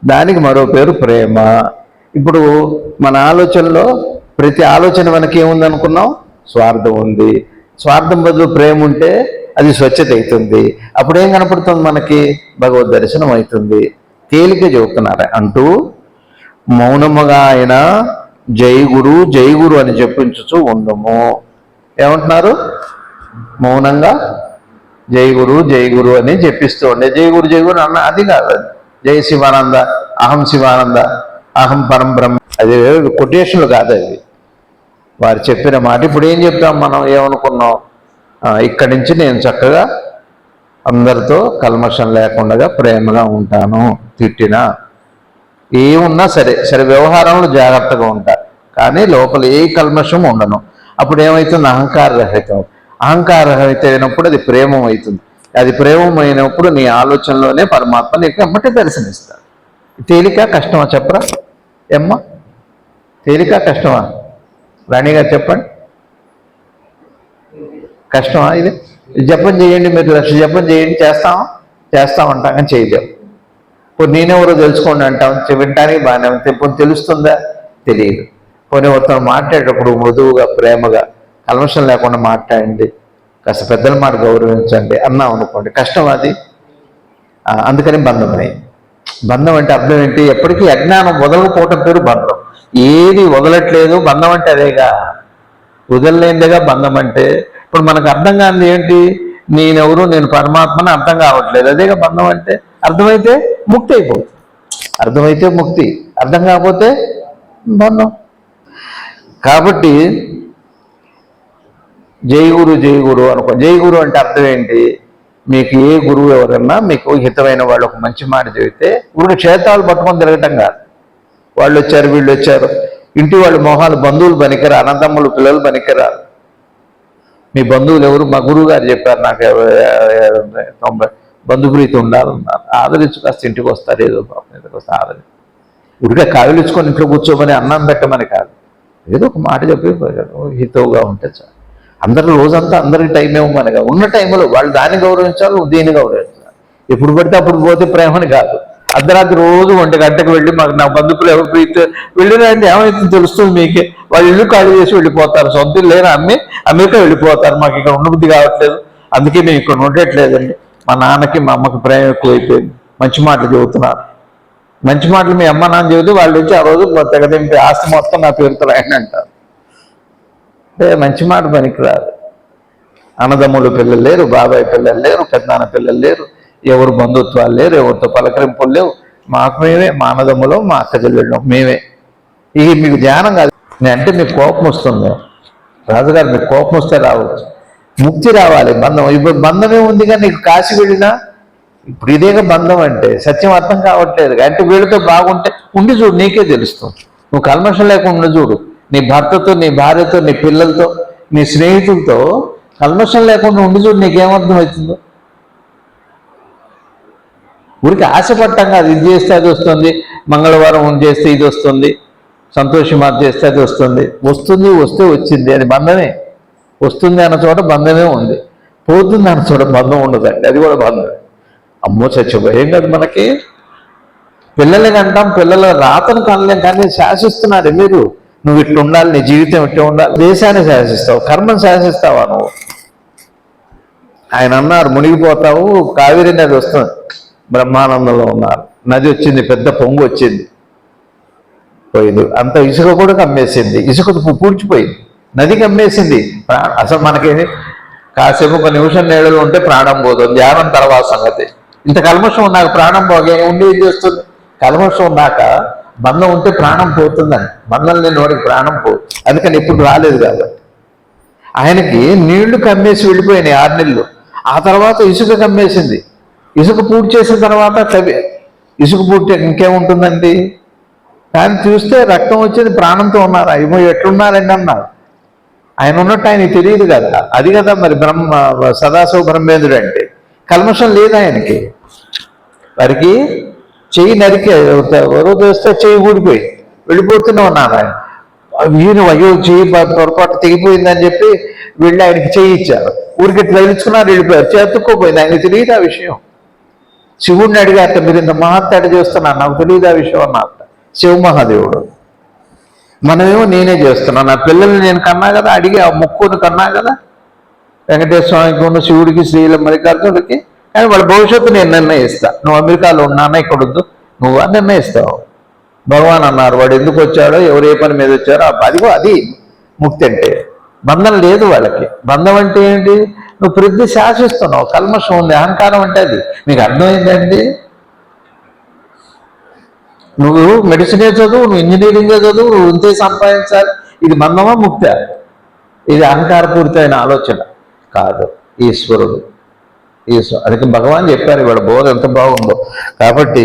దానికి మరో పేరు ప్రేమ. ఇప్పుడు మన ఆలోచనలో ప్రతి ఆలోచన వెనక ఏముందనుకున్నాం? స్వార్థం ఉంది. స్వార్థం బదులు ప్రేమ ఉంటే అది స్వచ్ఛత అవుతుంది. అప్పుడేం కనపడుతుంది మనకి? భగవద్ దర్శనం అవుతుంది. తేలిక చెబుతున్నారు. మౌనముగా ఆయన జై గురు అని చెప్పించుచు ఉండము. ఏమంటున్నారు? మౌనంగా జై గురు అని చెప్పిస్తూ ఉండే. జై గురు అన్న అది కాదు. జై శివానంద, అహం శివానంద, అహం పరం బ్రహ్మ, అది కొటేషన్లు కాదు అది, వారు చెప్పిన మాట. ఇప్పుడు ఏం చెప్తాం మనం? ఏమనుకున్నాం? ఇక్కడి నుంచి నేను చక్కగా అందరితో కల్మషం లేకుండా ప్రేమగా ఉంటాను, తిట్టినా ఏమున్నా సరే వ్యవహారంలో జాగ్రత్తగా ఉంటా, కానీ లోపల ఏ కల్మషం ఉండను. అప్పుడు ఏమవుతుంది? అహంకారరహితం అయినప్పుడు అది ప్రేమం అవుతుంది. అది ప్రేమమైనప్పుడు నీ ఆలోచనలోనే పరమాత్మ నీకు ఎమ్మటే దర్శనిస్తాడు. తేలిక కష్టమా చెప్పరా? తేలిక కష్టమా? రాణిగారు చెప్పండి. కష్టమా ఇది? జపం చేయండి, మీరు 1,00,000 జపం చేయండి, చేస్తామంటాం కానీ చేయలేము. ఇప్పుడు నేనెవరో తెలుసుకోండి అంటాం, వినటానికి బాగానే ఉంది. ఇప్పుడు తెలుస్తుందా? తెలియదు. పోనీ ఒత్తం మాట్లాడేటప్పుడు మృదువుగా ప్రేమగా కల్మషం లేకుండా మాట్లాడండి, కాస్త పెద్దల మాట గౌరవించండి అన్నాం అనుకోండి, కష్టం అది. అందుకని బంధం అంటే అర్థం ఏంటి? ఎప్పటికీ అజ్ఞానం వదలకపోవటం పేరు బంధం. ఏది వదలట్లేదు. బంధం అంటే అదేగా, వదలలేనిదిగా బంధం అంటే. ఇప్పుడు మనకు అర్థం కానిది ఏంటి? నేనెవరు, నేను పరమాత్మని అర్థం కావట్లేదు, అదేగా బంధం అంటే. అర్థమైతే ముక్తి అయిపోతుంది. అర్థమైతే ముక్తి, అర్థం కాకపోతే బంధం. కాబట్టి జై గురు అనుకో. జై గురు అంటే అర్థం ఏంటి? మీకు ఏ గురువు ఎవరన్నా మీకు హితమైన వాళ్ళు ఒక మంచి మాట చెబితే ఊరికి క్షేత్రాలు పట్టుకొని తిరగటం కాదు. వాళ్ళు వచ్చారు, వీళ్ళు వచ్చారు, ఇంటి వాళ్ళ మొహాలు, బంధువులు పనికిరా, అన్నదమ్ములు పిల్లలు పనికిరారు. మీ బంధువులు ఎవరు? మా గురువు గారు చెప్పారు, నాకు 90 బంధుప్రీతి ఉండాలన్నారు. ఆదరించు, కాస్త ఇంటికి వస్తారు, ఏదో పాపం ఇంటికి వస్తే ఆదరించి ఉడిగా కావిలించుకొని ఇంట్లో కూర్చోమని, అన్నం పెట్టమని కాదు, ఏదో ఒక మాట చెప్పి హితవుగా ఉంటే చాలు. అందరూ రోజంతా అందరికి టైం ఇవ్వమనిగా, ఉన్న టైంలో వాళ్ళు దాన్ని గౌరవించాలి, దీన్ని గౌరవించాలి. ఎప్పుడు పడితే అప్పుడు పోతే ప్రేమని కాదు. అర్ధరాత్రి రోజు 1 గంటకు వెళ్ళి మాకు నా బంధువులు ఎవరు ప్రీతి వెళ్ళినంటే ఏమైతే తెలుస్తుంది మీకే. వాళ్ళు ఇల్లు ఖాళీ చేసి వెళ్ళిపోతారు, సొంత ఇల్లు లేని అమెరికా వెళ్ళిపోతారు. మాకు ఇక్కడ ఉండబుద్ధి కావట్లేదు, అందుకే మేము ఇక్కడ ఉండట్లేదండి. మా నాన్నకి మా అమ్మకి ప్రేమ ఎక్కువైపోయింది. మంచి మాటలు చెబుతున్నారు. మంచి మాటలు మీ అమ్మ నాన్న చెబితే వాళ్ళు వచ్చి ఆ రోజు తెగదింపి ఆస్తి మొత్తం నా పేరుతో రాయండి అంటారు. అంటే మంచి మాట పనికిరాదు. అన్నదమ్ములు పిల్లలు లేరు, బాబాయ్ పిల్లలు లేరు, పెద్దనాన్న పిల్లలు లేరు, ఎవరు బంధుత్వాలు లేరు, ఎవరితో పలకరింపులు లేవు. మాకు మేమే, మా అన్నదమ్ములు, మా అక్క చెల్లెళ్ళు మేమే. ఇక మీకు ధ్యానం కాదు అంటే మీకు కోపం వస్తుంది. రాజుగారు మీకు కోపం వస్తే రావచ్చు, ముక్తి రావాలి. బంధం ఇప్పుడు బంధమే ఉందిగా. నీకు కాశీ వెళ్ళినా ఇప్పుడు ఇదేగా బంధం అంటే. సత్యం అర్థం కావట్లేదు అంటే. వీళ్ళతో బాగుంటే ఉండి చూడు, నీకే తెలుస్తుంది. నువ్వు కల్మషం లేకుండా చూడు. నీ భర్తతో, నీ భార్యతో, నీ పిల్లలతో, నీ స్నేహితులతో కల్మషం లేకుండా ఉండి చూడు, నీకేమర్థం అవుతుందో. ఊరికి ఆశపడటం కాదు, ఇది చేస్తే అది వస్తుంది, మంగళవారం చేస్తే ఇది వస్తుంది, సంతోషి మాత చేస్తే అది వస్తుంది. వస్తే వచ్చింది, అది బంధమే. వస్తుంది అన్న చోట బంధమే ఉంది, పోతుంది అన్న చోట బంధం ఉండదండి, అది కూడా బంధమే. అమ్మో చచ్చిపోయేం కదా మనకి. పిల్లలకి అంటాం, పిల్లల రాతను కనలేం, కానీ శాసిస్తున్నారు మీరు. నువ్వు ఇట్లా ఉండాలి, నీ జీవితం ఇట్లా ఉండాలి. దేశాన్ని శాసిస్తావు, కర్మను శాసిస్తావా నువ్వు? ఆయన అన్నారు, మునిగిపోతావు, కావేరి నది వస్తుంది. బ్రహ్మానందంలో ఉన్నారు. నది వచ్చింది, పెద్ద పొంగు వచ్చింది, పోయింది. అంత ఇసుక కూడా కమ్మేసింది, ఇసుక పూడ్చిపోయింది, నది కమ్మేసింది. అసలు మనకి కాసేపు ఒక నిమిషం నీడలు ఉంటే ప్రాణం పోతుంది, ధ్యానం తర్వాత సంగతి. ఇంత కల్మషం ఉన్నాక ప్రాణం పోగే ఉండి ఏం చేస్తుంది? కల్మషం ఉన్నాక బంధం ఉంటే ప్రాణం పోతుందని. బంధం లేని వాడికి ప్రాణం పోదు. అందుకని ఇప్పుడు రాలేదు కాబట్టి. ఆయనకి నీళ్లు కమ్మేసి వెళ్ళిపోయినాయి 6 నెలలు. ఆ తర్వాత ఇసుక కమ్మేసింది. ఇసుక పూర్తి చేసిన తర్వాత ఇసుక పూర్తి ఇంకేముంటుందండి? కానీ చూస్తే రక్తం వచ్చింది, ప్రాణంతో ఉన్నారు. ఏమో ఎట్లున్నారండి అన్నారు. ఆయన ఉన్నట్టు ఆయనకి తెలియదు కదా. అది కదా మరి సదాశివ బ్రహ్మేంద్రుడు అంటే. కల్మషం లేదు ఆయనకి. వారికి చెయ్యి నరికి ఎవరో చూస్తే చెయ్యి ఊడిపోయి వెళ్ళిపోతూనే ఉన్నారు. ఆయన ఈయన అయ్యో చెయ్యి పొరపాటు తెగిపోయిందని చెప్పి వెళ్ళి ఆయనకి చెయ్యి ఇచ్చారు. ఊరికి తగిలించుకున్నారు, వెళ్ళిపోయారు. చేతుక్కోపోయింది, ఆయనకి తెలియదు ఆ విషయం. శివుడిని అడిగారట, మీరు ఇంత మహత్తడి చేస్తున్నారు, నాకు తెలియదు ఆ విషయం అన్నట్ట శివమహాదేవుడు. మనమేమో నేనే చేస్తున్నాను, నా పిల్లల్ని నేను కన్నా కదా, అడిగి ఆ ముక్కుని కన్నా కదా, వెంకటేశ్వర స్వామికి ఉన్న శివుడికి, శ్రీల మల్లికార్జునుడికి. కానీ వాళ్ళ భవిష్యత్తు నేను నిర్ణయిస్తా. నువ్వు అమెరికాలో ఉన్నానా, ఇక్కడ వద్దు, నువ్వు అని నిర్ణయిస్తావు. భగవాన్ అన్నారు, వాడు ఎందుకు వచ్చాడో, ఎవరు ఏ పని మీద వచ్చారో అదిగో అది ముక్తి అంటే. బంధం లేదు వాళ్ళకి. బంధం అంటే ఏంటి? నువ్వు ప్రతి శాసిస్తున్నావు, కల్మషం ఉంది, అహంకారం అంటే అది. మీకు అర్థమైందండి? నువ్వు మెడిసినే చదువు, నువ్వు ఇంజనీరింగే చదువు, నువ్వు ఇంతే సంపాదించాలి, ఇది బంధమా ముక్తి? ఇది అహంకారపూరితమైన ఆలోచన కాదు. ఈశ్వరుడు అందుకే భగవాన్ చెప్పారు, ఇవాళ బోధ ఎంత బాగుందో. కాబట్టి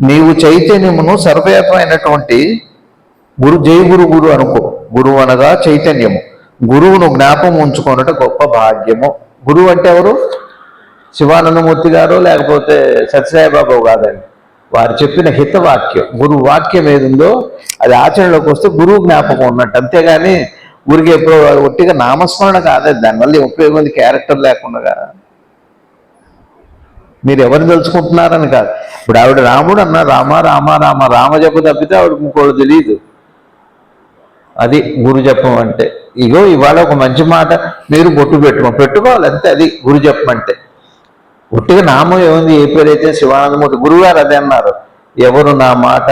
నీవు చైతన్యమును సర్వవ్యాపమైనటువంటి జై గురు అనుకో. గురువు అనగా చైతన్యము. గురువును జ్ఞాపం ఉంచుకున్నట్టు గొప్ప భాగ్యము. గురువు అంటే ఎవరు? శివానందమూర్తి గారు, లేకపోతే సత్యసాయిబాబు కాదండి. వారు చెప్పిన హితవాక్యం, గురువు వాక్యం ఏదుందో అది ఆచరణలోకి వస్తే గురువు జ్ఞాపకం ఉన్నట్టు. అంతేగాని ఊరికి ఎప్పుడో ఒట్టిగా నామస్మరణ కాదు. దానివల్ల ఉపయోగం ఉంది, క్యారెక్టర్ లేకుండా. మీరు ఎవరిని తెలుసుకుంటున్నారని కాదు. ఇప్పుడు ఆవిడ రాముడు అన్న, రామ రామ రామ రామ జప తప్పితే ఆవిడకి ఇంకోటి తెలియదు. అది గురు జపం అంటే. ఇగో ఇవాళ ఒక మంచి మాట మీరు బొట్టు పెట్టుకోవాలి అంతే. అది గురు జపం అంటే. ఒట్టిగా నామం ఏముంది? ఏ పేరైతే శివానందమూర్తి గురువుగారు అదే అన్నారు, ఎవరు నా మాట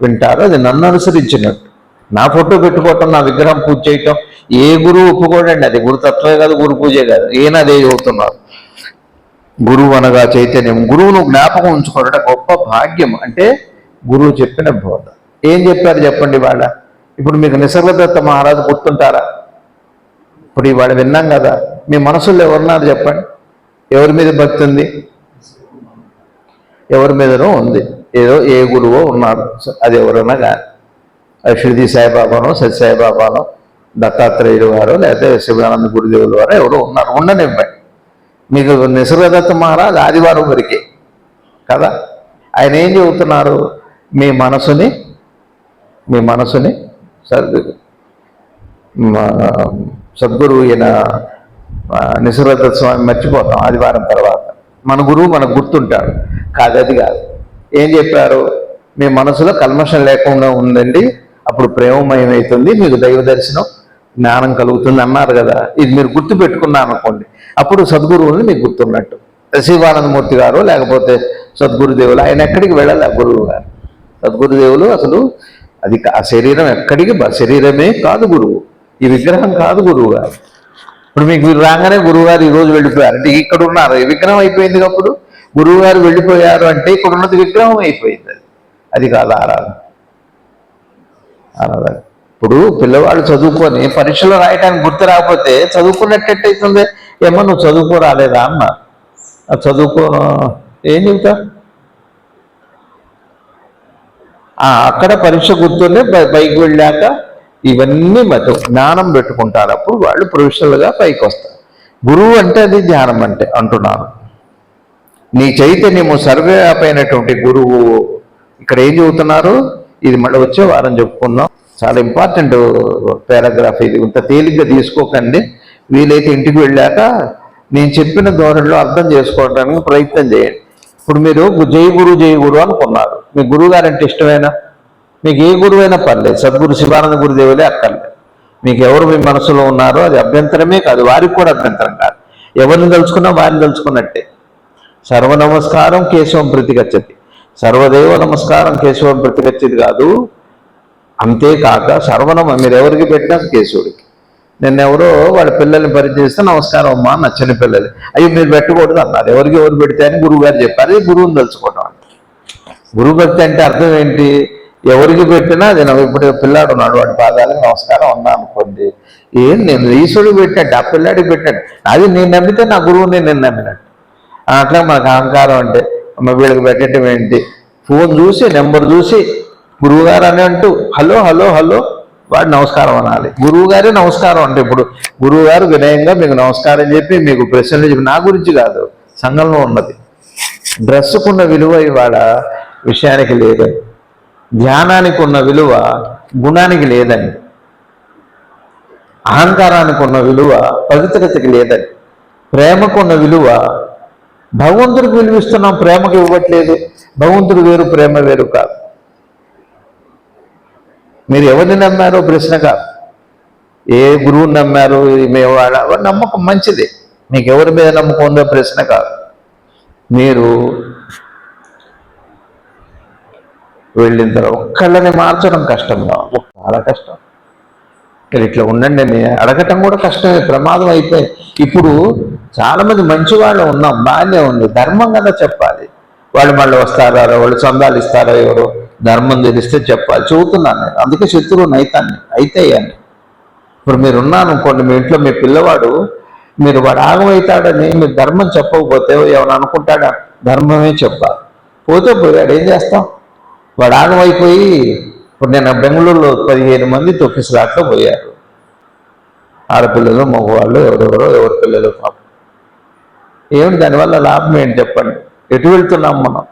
వింటారో అది నన్ను అనుసరించినట్టు. నా ఫోటో పెట్టుకోవటం, నా విగ్రహం పూజ చేయటం ఏ గురువు ఒప్పుకోడండి. అది గురుతత్వమే కాదు, గురు పూజే కాదు. ఈయన అదే చదువుతున్నారు. గురువు అనగా చైతన్యం. గురువును జ్ఞాపకం ఉంచుకోవడం గొప్ప భాగ్యం. అంటే గురువు చెప్పిన బోధ. ఏం చెప్పారు చెప్పండి వాళ్ళ. ఇప్పుడు మీకు నిసర్గదత్త మహారాజు గుర్తుంటారా? ఇప్పుడు ఇవాళ విన్నాం కదా. మీ మనసులో ఎవరున్నారు చెప్పండి? ఎవరి మీద భక్తి ఉంది? ఎవరి మీదనో ఉంది. ఏదో ఏ గురువో ఉన్నారు, అది ఎవరన్నా కానీ. షిరిడి సాయిబాబానో, సత్యసాయిబాబానో, దత్తాత్రేయుడు వారో, లేకపోతే శివానంద గురుదేవుల వారో ఎవరో ఉన్నారు. ఉండనివ్వండి. మీకు నిసర్గదత్త మహారాజ్ ఆదివారం వరకే కదా. ఆయన ఏం చెబుతున్నారు? మీ మనసుని సద్గురువు ఈయన నిసర్గదత్త స్వామి మర్చిపోతాం ఆదివారం తర్వాత. మన గురువు మనకు గుర్తుంటాడు. కాదది కాదు. ఏం చెప్పారు? మీ మనసులో కల్మషం లేకుండా ఉందండి, అప్పుడు ప్రేమమయం అవుతుంది, మీకు దైవ దర్శనం జ్ఞానం కలుగుతుంది అన్నారు కదా. ఇది మీరు గుర్తు పెట్టుకున్నా అనుకోండి, అప్పుడు సద్గురువుని మీకు గుర్తున్నట్టు. శివానందమూర్తి గారు లేకపోతే సద్గురుదేవులు, ఆయన ఎక్కడికి వెళ్ళాలి ఆ గురువు గారు. సద్గురుదేవులు అసలు అది ఆ శరీరం ఎక్కడికి, శరీరమే కాదు గురువు, ఈ విగ్రహం కాదు గురువు గారు. ఇప్పుడు మీకు మీరు రాగానే గురువు గారు ఈరోజు వెళ్ళిపోయారు అంటే ఇక్కడ ఉన్నారు, ఈ విగ్రహం అయిపోయింది. అప్పుడు గురువు గారు వెళ్ళిపోయారు అంటే ఇక్కడ ఉన్నది విగ్రహం అయిపోయింది. అది కాదు ఆరాధన. ఇప్పుడు పిల్లవాళ్ళు చదువుకొని పరీక్షలో రాయటానికి గుర్తు రాకపోతే చదువుకున్నట్టయితుంది. ఏమో నువ్వు చదువుకో రాలేదా అన్న, చదువుకో ఏం చెబుతారు? అక్కడ పరీక్ష గుర్తుండే పైకి వెళ్ళాక ఇవన్నీ మతం జ్ఞానం పెట్టుకుంటారు. అప్పుడు వాళ్ళు ప్రొఫెషనల్గా పైకి వస్తారు. గురువు అంటే అది ధ్యానం అంటే అంటున్నాను. నీ చైతన్యము సర్వవ్యాపైనటువంటి గురువు. ఇక్కడ ఏం చెబుతున్నారు? ఇది మళ్ళీ వచ్చే వారం చెప్పుకుందాం. చాలా ఇంపార్టెంట్ పారాగ్రాఫ్ ఇది. ఇంత తేలిగ్గా తీసుకోకండి. వీలైతే ఇంటికి వెళ్ళాక నేను చెప్పిన ధోరణిలో అర్థం చేసుకోవడానికి ప్రయత్నం చేయండి. ఇప్పుడు మీరు జై గురు అనుకున్నారు. మీ గురువు గారంటే ఇష్టమేనా? మీకు ఏ గురువైనా పర్లేదు, సద్గురు శివానంద గురుదేవులే అక్కర్లేదు. మీకు ఎవరు మీ మనసులో ఉన్నారో అది అభ్యంతరమే కాదు, వారికి కూడా అభ్యంతరం కాదు. ఎవరిని తలుచుకున్నా వారిని తలుచుకున్నట్టే. సర్వ నమస్కారం కేశవం ప్రతిగచ్చతి, సర్వదేవ నమస్కారం కేశవం ప్రతిగచ్చతి కాదు. అంతేకాక మీరు ఎవరికి పెట్టినా కేశవుడికి. నిన్నెవరో వాళ్ళ పిల్లల్ని పరిచయిస్తే నమస్కారం అమ్మా నచ్చని పిల్లలు, అయ్యి మీరు పెట్టకూడదు అన్నారు. ఎవరు పెడితే అని గురువు గారు చెప్పారు. అది గురువుని తలుచుకోవడం అంటే. గురువు భక్తి అంటే అర్థం ఏంటి? ఎవరికి పెట్టినా అది ఇప్పుడు పిల్లాడు ఉన్నాడు, వాడి పాదాలకు నమస్కారం అన్నా అనుకోండి. నేను ఈశ్వరుడికి పెట్టినట్టు ఆ పిల్లాడికి పెట్టినట్టు, అది నేను నమ్మితే నా గురువుని నేను నమ్మినట్టు. అట్లా మనకు అహంకారం అంటే వీళ్ళకి పెట్టడం ఏంటి? ఫోన్ చూసి నెంబర్ చూసి గురువుగారు అని అంటూ హలో హలో హలో వాడు నమస్కారం అనాలి. గురువు గారే నమస్కారం అంటే ఇప్పుడు గురువు గారు వినయంగా మీకు నమస్కారం చెప్పి మీకు ప్రశ్నలు చెప్పి, నా గురించి కాదు, సంఘంలో ఉన్నది. డ్రెస్సుకున్న విలువ ఇవాళ విషయానికి లేదని, ధ్యానానికి ఉన్న విలువ గుణానికి లేదని, అహంకారానికి ఉన్న విలువ పవిత్రతకి లేదని, ప్రేమకున్న విలువ భగవంతుడికి విలువిస్తున్నాం, ప్రేమకు ఇవ్వట్లేదు. భగవంతుడు వేరు, ప్రేమ వేరు కాదు. మీరు ఎవరిని నమ్మారో ప్రశ్న కాదు, ఏ గురువుని నమ్మారు, వాళ్ళ నమ్మకం మంచిది, మీకు ఎవరి మీద నమ్మకం ఉందో ప్రశ్న కాదు. మీరు వెళ్ళిన తర్వాత ఒక్కళ్ళని మార్చడం కష్టం కాదు, చాలా కష్టం. మీరు ఇట్లా ఉండండి అని అడగటం కూడా కష్టమే, ప్రమాదం అయిపోయి. ఇప్పుడు చాలామంది మంచి వాళ్ళు ఉన్నాం, బాగానే ఉంది, ధర్మం కదా చెప్పాలి. వాళ్ళు మళ్ళీ వస్తారా, వాళ్ళు చందాలు ఇస్తారా, ఎవరు ధర్మం తెలిస్తే చెప్పాలి. చెబుతున్నాను నేను, అందుకే శత్రువుని అయితే అని. ఇప్పుడు మీరు ఉన్నాను అనుకోండి, మీ ఇంట్లో మీ పిల్లవాడు, మీరు వాడు ఆగమవుతాడని మీరు ధర్మం చెప్పకపోతే ఏమైనా అనుకుంటాడా? ధర్మమే చెప్పాలి. పోతే పోయాడు, ఏం చేస్తాం? వాడు ఆగమైపోయి, ఇప్పుడు నేను బెంగళూరులో 15 మంది తొక్కిసలాట్లో పోయారు. ఆడపిల్లలు మగవాళ్ళు ఎవరి పిల్లలు పాపం. ఏమిటి దానివల్ల లాభం ఏంటి చెప్పండి? ఎటు వెళ్తున్నాం మనం?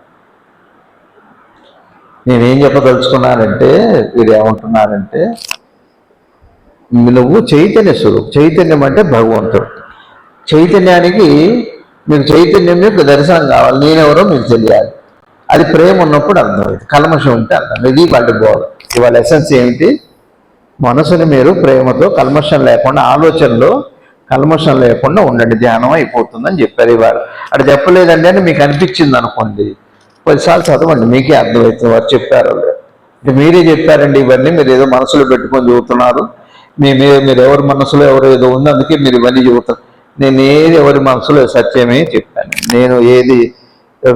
నేనేం చెప్పదలుచుకున్నానంటే, వీడు ఏమంటున్నారంటే, నువ్వు చైతన్య స్వరూపం. చైతన్యం అంటే భగవంతుడు. చైతన్యానికి మీకు చైతన్యం యొక్క దర్శనం కావాలి. నేనెవరో మీకు తెలియాలి. అది ప్రేమ ఉన్నప్పుడు అర్థమైంది, కల్మషం ఉంటే అర్థం. ఇది వాళ్ళ బోధ. ఇవాళ ఎసెన్స్ ఏమిటి? మనసుని మీరు ప్రేమతో కల్మషం లేకుండా, ఆలోచనలో కల్మషం లేకుండా ఉండండి, ధ్యానం అయిపోతుందని చెప్పారు. ఇవాళ అది చెప్పలేదండి అని మీకు అనిపించింది అనుకోండి, 10 సార్లు చదవండి, మీకే అర్థమవుతుంది వారు చెప్పారు. అంటే మీరే చెప్పారండి ఇవన్నీ, మీరు ఏదో మనసులో పెట్టుకొని చెబుతున్నారు, మీరు ఎవరి మనసులో ఎవరు ఏదో ఉంది అందుకే మీరు ఇవన్నీ చెబుతారు. నేను ఏది ఎవరి మనసులో సత్యమే చెప్పాను. నేను ఏది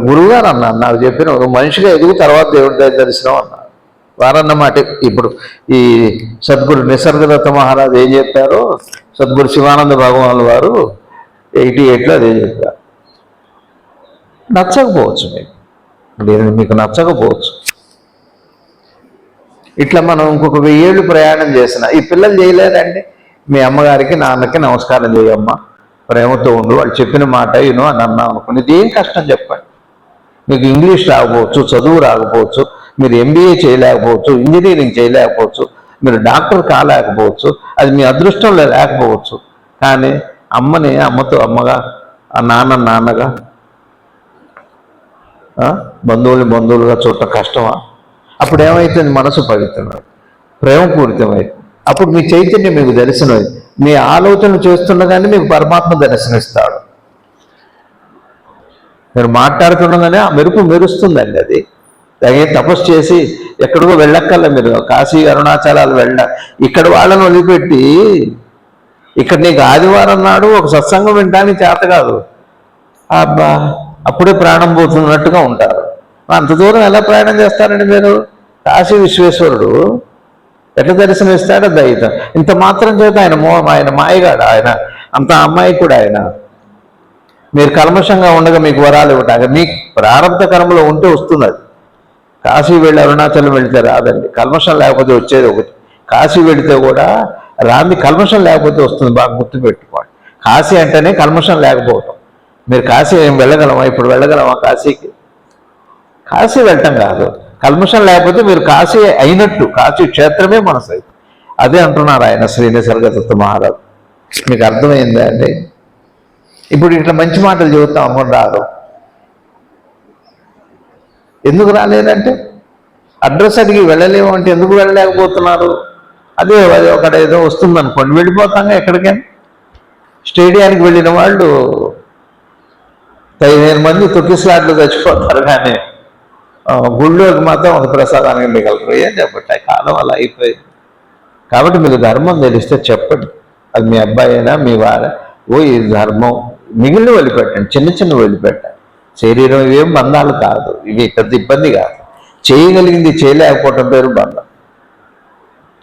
గురువుగారు అన్నాను, నాకు చెప్పిన మనిషిగా ఎదుగు తర్వాత దేవుడి దర్శనం అన్నారు వారన్నమాట. ఇప్పుడు ఈ సద్గురు నిసర్గదత్త మహారాజు ఏం చెప్పారో సద్గురు శివానంద భగవాన్ వారు 88లో అదే చెప్పారు. నచ్చకపోవచ్చు మీకు నచ్చకపోవచ్చు. ఇట్లా మనం ఇంకొక 1000 ఏళ్ళు ప్రయాణం చేసిన ఈ పిల్లలు చేయలేదండి. మీ అమ్మగారికి నాన్నకి నమస్కారం చేయమ్మా, ప్రేమతో ఉండు, వాళ్ళు చెప్పిన మాట విను అని అన్నాం అనుకుని ఇది ఏం కష్టం చెప్పండి. మీకు ఇంగ్లీష్ రాకపోవచ్చు, చదువు రాకపోవచ్చు, మీరు MBA చేయలేకపోవచ్చు, ఇంజనీరింగ్ చేయలేకపోవచ్చు, మీరు డాక్టర్ కాలేకపోవచ్చు, అది మీ అదృష్టంలో లేకపోవచ్చు. కానీ అమ్మని అమ్మతో అమ్మగా, ఆ నాన్నగా, బంధువులుగా చూడటం కష్టమా? అప్పుడు ఏమవుతుంది? మనసు పవిత్రమై ప్రేమపూరితమై అప్పుడు మీ చైతన్యం మీకు దర్శనమై మీ ఆలోచనలు చేస్తుండగానే మీకు పరమాత్మ దర్శనమిస్తాడు. మీరు మాట్లాడుతుండగానే ఆ మెరుపు మెరుస్తుందండి. అది అలాగే తపస్సు చేసి ఎక్కడికో వెళ్ళక్కర్లే, మీరు కాశీ అరుణాచలాలు ఇక్కడ వాళ్ళని వదిలిపెట్టి ఇక్కడ నీకు ఆదివారం నాడు ఒక సత్సంగం వినడానికి చేత కాదు, అబ్బా అప్పుడే ప్రాణం పోతున్నట్టుగా ఉంటారు. అంత దూరం ఎలా ప్రయాణం చేస్తారండి మీరు? కాశీ విశ్వేశ్వరుడు ఎట్లా దర్శనమిస్తాడో దయత. ఇంత మాత్రం చేత ఆయన మాయగాడు, ఆయన అంత అమాయకుడు ఆయన. మీరు కల్మషంగా ఉండగా మీకు వరాలు ఇవ్వటాక మీకు ప్రారంభ కర్మలో ఉంటే వస్తుంది అది. కాశీ వెళ్ళి అరుణాచలం వెళితే రాదండి, కల్మషం లేకపోతే వచ్చేది ఒకటి. కాశీ వెళితే కూడా రాంది కల్మషం లేకపోతే వస్తుంది, బాగా గుర్తుపెట్టుకోండి. కాశీ అంటేనే కల్మషం లేకపోవటం. మీరు కాశీ ఏం వెళ్ళగలమా? ఇప్పుడు వెళ్ళగలమా కాశీకి? కాశీ వెళ్ళటం కాదు, కల్మషం లేకపోతే మీరు కాశీ అయినట్టు, కాశీ క్షేత్రమే మనసు. అదే అంటున్నారు ఆయన శ్రీ నిసర్గదత్త మహారాజు. మీకు అర్థమైందా అండి? ఇప్పుడు ఇట్లా మంచి మాటలు చెబుతాం, అమ్మని రాదు. ఎందుకు రాలేదంటే అడ్రస్ అడిగి వెళ్ళలేము అంటే ఎందుకు వెళ్ళలేకపోతున్నారు? అదే ఒకటి ఏదో వస్తుందనుకోండి వెళ్ళిపోతాంగా ఎక్కడికైనా. స్టేడియానికి వెళ్ళిన వాళ్ళు 15 మంది తొక్కిస్లాట్లు చచ్చిపోతారు, కానీ గుళ్ళోకి మాత్రం ఒక ప్రసాదానికి మిగలరు. ఏం చెప్పట్లే, కాలం అలా అయిపోయింది. కాబట్టి మీకు ధర్మం తెలిస్తే చెప్పండి, అది మీ అబ్బాయి అయినా మీ వార, ఈ ధర్మం మిగిలిన వదిలిపెట్టండి, చిన్న వదిలిపెట్టండి. శరీరం ఇవేం బంధాలు కాదు, ఇవి పెద్ద ఇబ్బంది కాదు. చేయగలిగింది చేయలేకపోవటం పేరు బంధం,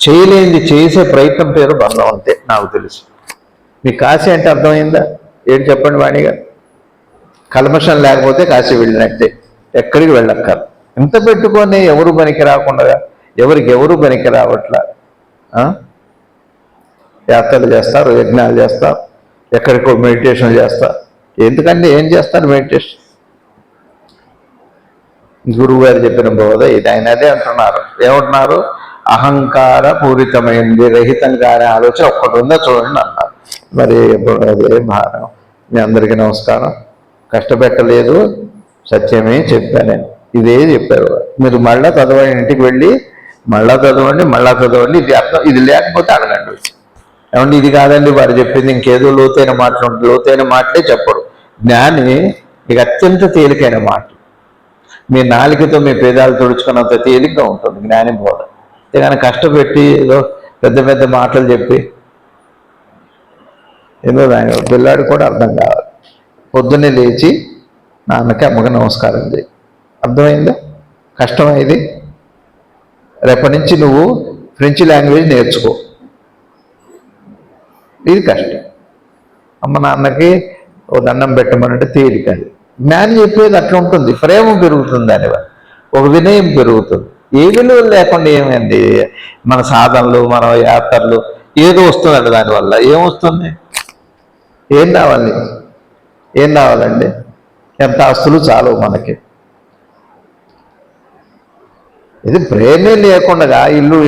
చేయలేనిది చేసే ప్రయత్నం పేరు బంధం, అంతే నాకు తెలుసు. మీ కాశీ అంటే అర్థమైందా? ఏంటి చెప్పండి వాణిగా? కల్మషం లేకపోతే కాశీ వెళ్ళినట్టే, ఎక్కడికి వెళ్ళక్కర్. ఇంత పెట్టుకొని ఎవరు పనికి రాకుండా, ఎవరు పనికి రావట్లా. యాత్రలు చేస్తారు, యజ్ఞాలు చేస్తారు, ఎక్కడికో మెడిటేషన్ చేస్తారు. ఎందుకంటే ఏం చేస్తారు మెడిటేషన్? గురువు గారు చెప్పిన బోధ ఇది. ఆయన అదే అంటున్నారు. ఏమంటున్నారు? అహంకార పూరితమైంది, రహితంగా అనే ఆలోచన ఒక్కటి ఉందో చూడండి అన్నారు. మరి అదే భారం. మీ అందరికీ నమస్కారం. కష్టపెట్టలేదు, సత్యమే చెప్పాను నేను. ఇదే చెప్పారు. మీరు మళ్ళా చదవండి, ఇంటికి వెళ్ళి మళ్ళా చదవండి. ఇది అర్థం, ఇది లేకపోతే అడగండి. ఏమంటే ఇది కాదండి వారు చెప్పింది, ఇంకేదో లోతైన మాటలు ఉంటుంది. లోతైన మాటలే చెప్పడు జ్ఞాని. మీకు అత్యంత తేలికైన మాటలు, మీ నాలికతో మీ పేదాలు తుడుచుకున్నంత తేలిగ్గా ఉంటుంది జ్ఞాని బోధ. అంతేగాని కష్టపెట్టి ఏదో పెద్ద మాటలు చెప్పి ఏదో దాని పిల్లాడు కూడా అర్థం కావాలి. పొద్దున్నే లేచి నాన్నకి అమ్మకి నమస్కారం చేయి. అర్థమైందా? కష్టమైంది. రేపటి నుంచి నువ్వు ఫ్రెంచ్ లాంగ్వేజ్ నేర్చుకో, ఇది కష్టం. అమ్మ నాన్నకి ఓ దండం పెట్టమనంటే తేలిక. అది జ్ఞానం చెప్పేది అట్లా ఉంటుంది. ప్రేమ పెరుగుతుంది, దానివల్ల ఒక వినయం పెరుగుతుంది. ఏ విలువ లేకుండా ఏమైంది? మన సాధనలు, మన యాత్రలు ఏదో వస్తుందండి. దానివల్ల ఏమొస్తుంది? ఏం రావాలండి? ఎంత ఆస్తులు చాలు మనకి. ఇది ప్రేమే లేకుండా ఇల్లు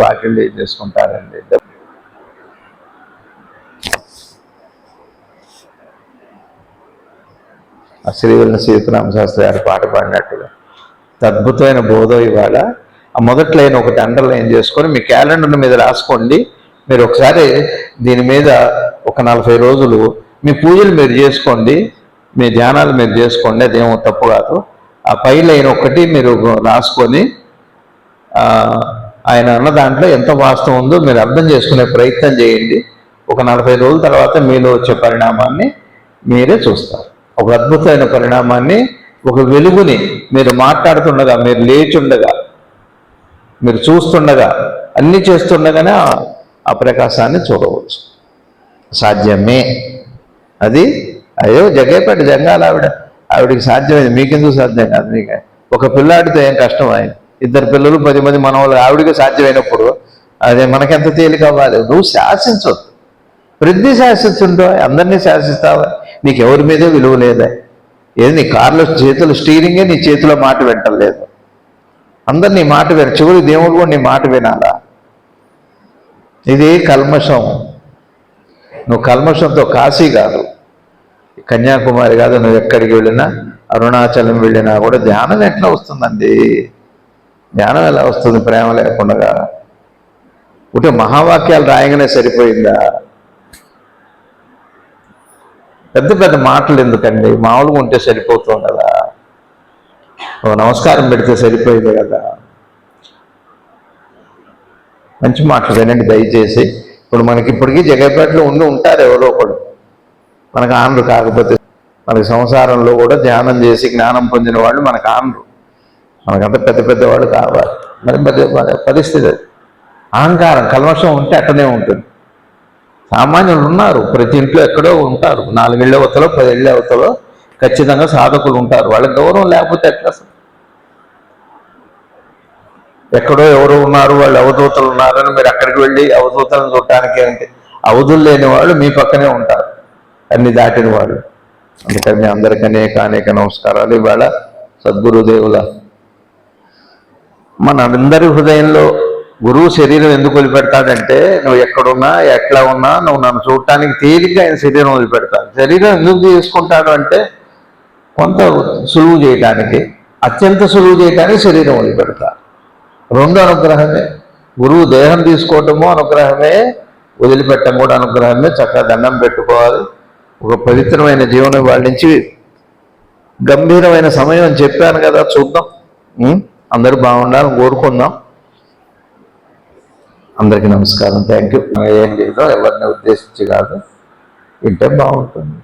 వాకిళ్ళు ఏం చేసుకుంటారండి? ఆ శ్రీవల్లి సీతారామ శాస్త్రి గారు పాట పాడినట్టుగా అద్భుతమైన బోధ ఇవాళ. ఆ మొదటి లైన్ ఒకటి అండర్లైన్ చేసుకొని మీ క్యాలెండర్ మీద రాసుకోండి. మీరు ఒకసారి దీని మీద ఒక 40 రోజులు మీ పూజలు మీరు చేసుకోండి, మీ ధ్యానాలు మీరు చేసుకోండి. అదేమో తప్పు కాదు. ఆ పై లైన్ ఒకటి మీరు రాసుకొని ఆయన అన్న దాంట్లో ఎంత వాస్తవం ఉందో మీరు అర్థం చేసుకునే ప్రయత్నం చేయండి. ఒక 40 రోజుల తర్వాత మీలో వచ్చే పరిణామాన్ని మీరే చూస్తారు. ఒక అద్భుతమైన పరిణామాన్ని, ఒక వెలుగుని మీరు మాట్లాడుతుండగా, మీరు లేచుండగా, మీరు చూస్తుండగా, అన్నీ చేస్తుండగానే ఆ ప్రకాశాన్ని చూడవచ్చు. సాధ్యమే అది. అయ్యో జగ్గేపేట జంగాల ఆవిడికి సాధ్యమైంది, మీకెందుకు సాధ్యం కాదు? మీకు ఒక పిల్లాడితో ఏం కష్టం? ఆయన 2 పిల్లలు 10 మంది మనవాళ్ళు, ఆవిడికి సాధ్యమైనప్పుడు అదే మనకెంత తేలిక అవ్వాలి? నువ్వు శాసించవద్దు, ప్రతి శాసించుంటో అందరినీ శాసిస్తావా? నీకు ఎవరి మీదే విలువ లేదా? ఏది నీ కార్లో చేతులు స్టీరింగే నీ చేతిలో మాట వింటలేదు. అందరు నీ మాట విన, చివరి దేవుడు కూడా నీ మాట వినాలా? ఇది కల్మషం. నువ్వు కల్మషంతో కాశీ కాదు, కన్యాకుమారి కాదు, నువ్వు ఎక్కడికి వెళ్ళినా, అరుణాచలం వెళ్ళినా కూడా ధ్యానం ఎట్లా వస్తుందండి? ధ్యానం ఎలా వస్తుంది ప్రేమ లేకుండా? ఉంటే మహావాక్యాలు రాయగానే సరిపోయిందా? పెద్ద పెద్ద మాటలు ఎందుకండి? మామూలుగా ఉంటే సరిపోతుంది కదా, ఓ నమస్కారం పెడితే సరిపోయింది కదా. మంచి మాటలు వినండి దయచేసి. ఇప్పుడు మనకి ఇప్పటికీ జగపేటలో ఉంటారు ఎవరో ఒకడు, మనకు ఆనరు. కాకపోతే మనకి సంసారంలో కూడా ధ్యానం చేసి జ్ఞానం పొందిన వాళ్ళు మనకు ఆనరు. మనకంతా పెద్ద పెద్దవాళ్ళు కావాలి. మరి పరిస్థితి అది. అహంకారం కల్మషం ఉంటే అట్టనే ఉంటుంది. సామాన్యులు ఉన్నారు, ప్రతి ఇంట్లో ఎక్కడో ఉంటారు. 4 ఇళ్ళ అవతలో 10 ఇళ్ళ అవతలో ఖచ్చితంగా సాధకులు ఉంటారు. వాళ్ళకి గౌరవం లేకపోతే ఎట్లా? ఎక్కడో ఎవరో ఉన్నారు, వాళ్ళు అవధూతలు ఉన్నారని మీరు అక్కడికి వెళ్ళి అవధూతలను చూడటానికి ఏంటి? అవధులు లేని వాళ్ళు మీ పక్కనే ఉంటారు, అన్ని దాటిన వాళ్ళు. అందుకని అందరికీ అనేక నమస్కారాలు. ఇవాళ సద్గురుదేవుల మనందరి హృదయంలో గురువు శరీరం ఎందుకు వదిలిపెడతాడంటే, నువ్వు ఎక్కడున్నా ఎట్లా ఉన్నా నువ్వు నన్ను చూడటానికి తేలిగ్గా ఆయన శరీరం వదిలిపెడతాడు. శరీరం ఎందుకు చేసుకుంటాడు అంటే, కొంత సులువు చేయటానికి, అత్యంత సులువు చేయటానికి శరీరం వదిలిపెడతాడు. 2 అనుగ్రహమే. గురువు దేహం తీసుకోవటము అనుగ్రహమే, వదిలిపెట్టడం కూడా అనుగ్రహమే. చక్కగా దండం పెట్టుకోవాలి. ఒక పవిత్రమైన జీవనం వాళ్ళ నుంచి గంభీరమైన సమయం అని చెప్పాను కదా, చూద్దాం. అందరూ బాగుండాలని కోరుకుందాం. అందరికీ నమస్కారం. Thank you. ఏం లేదో ఎవరిని ఉద్దేశించి కాదు, వింటే బాగుంటుంది.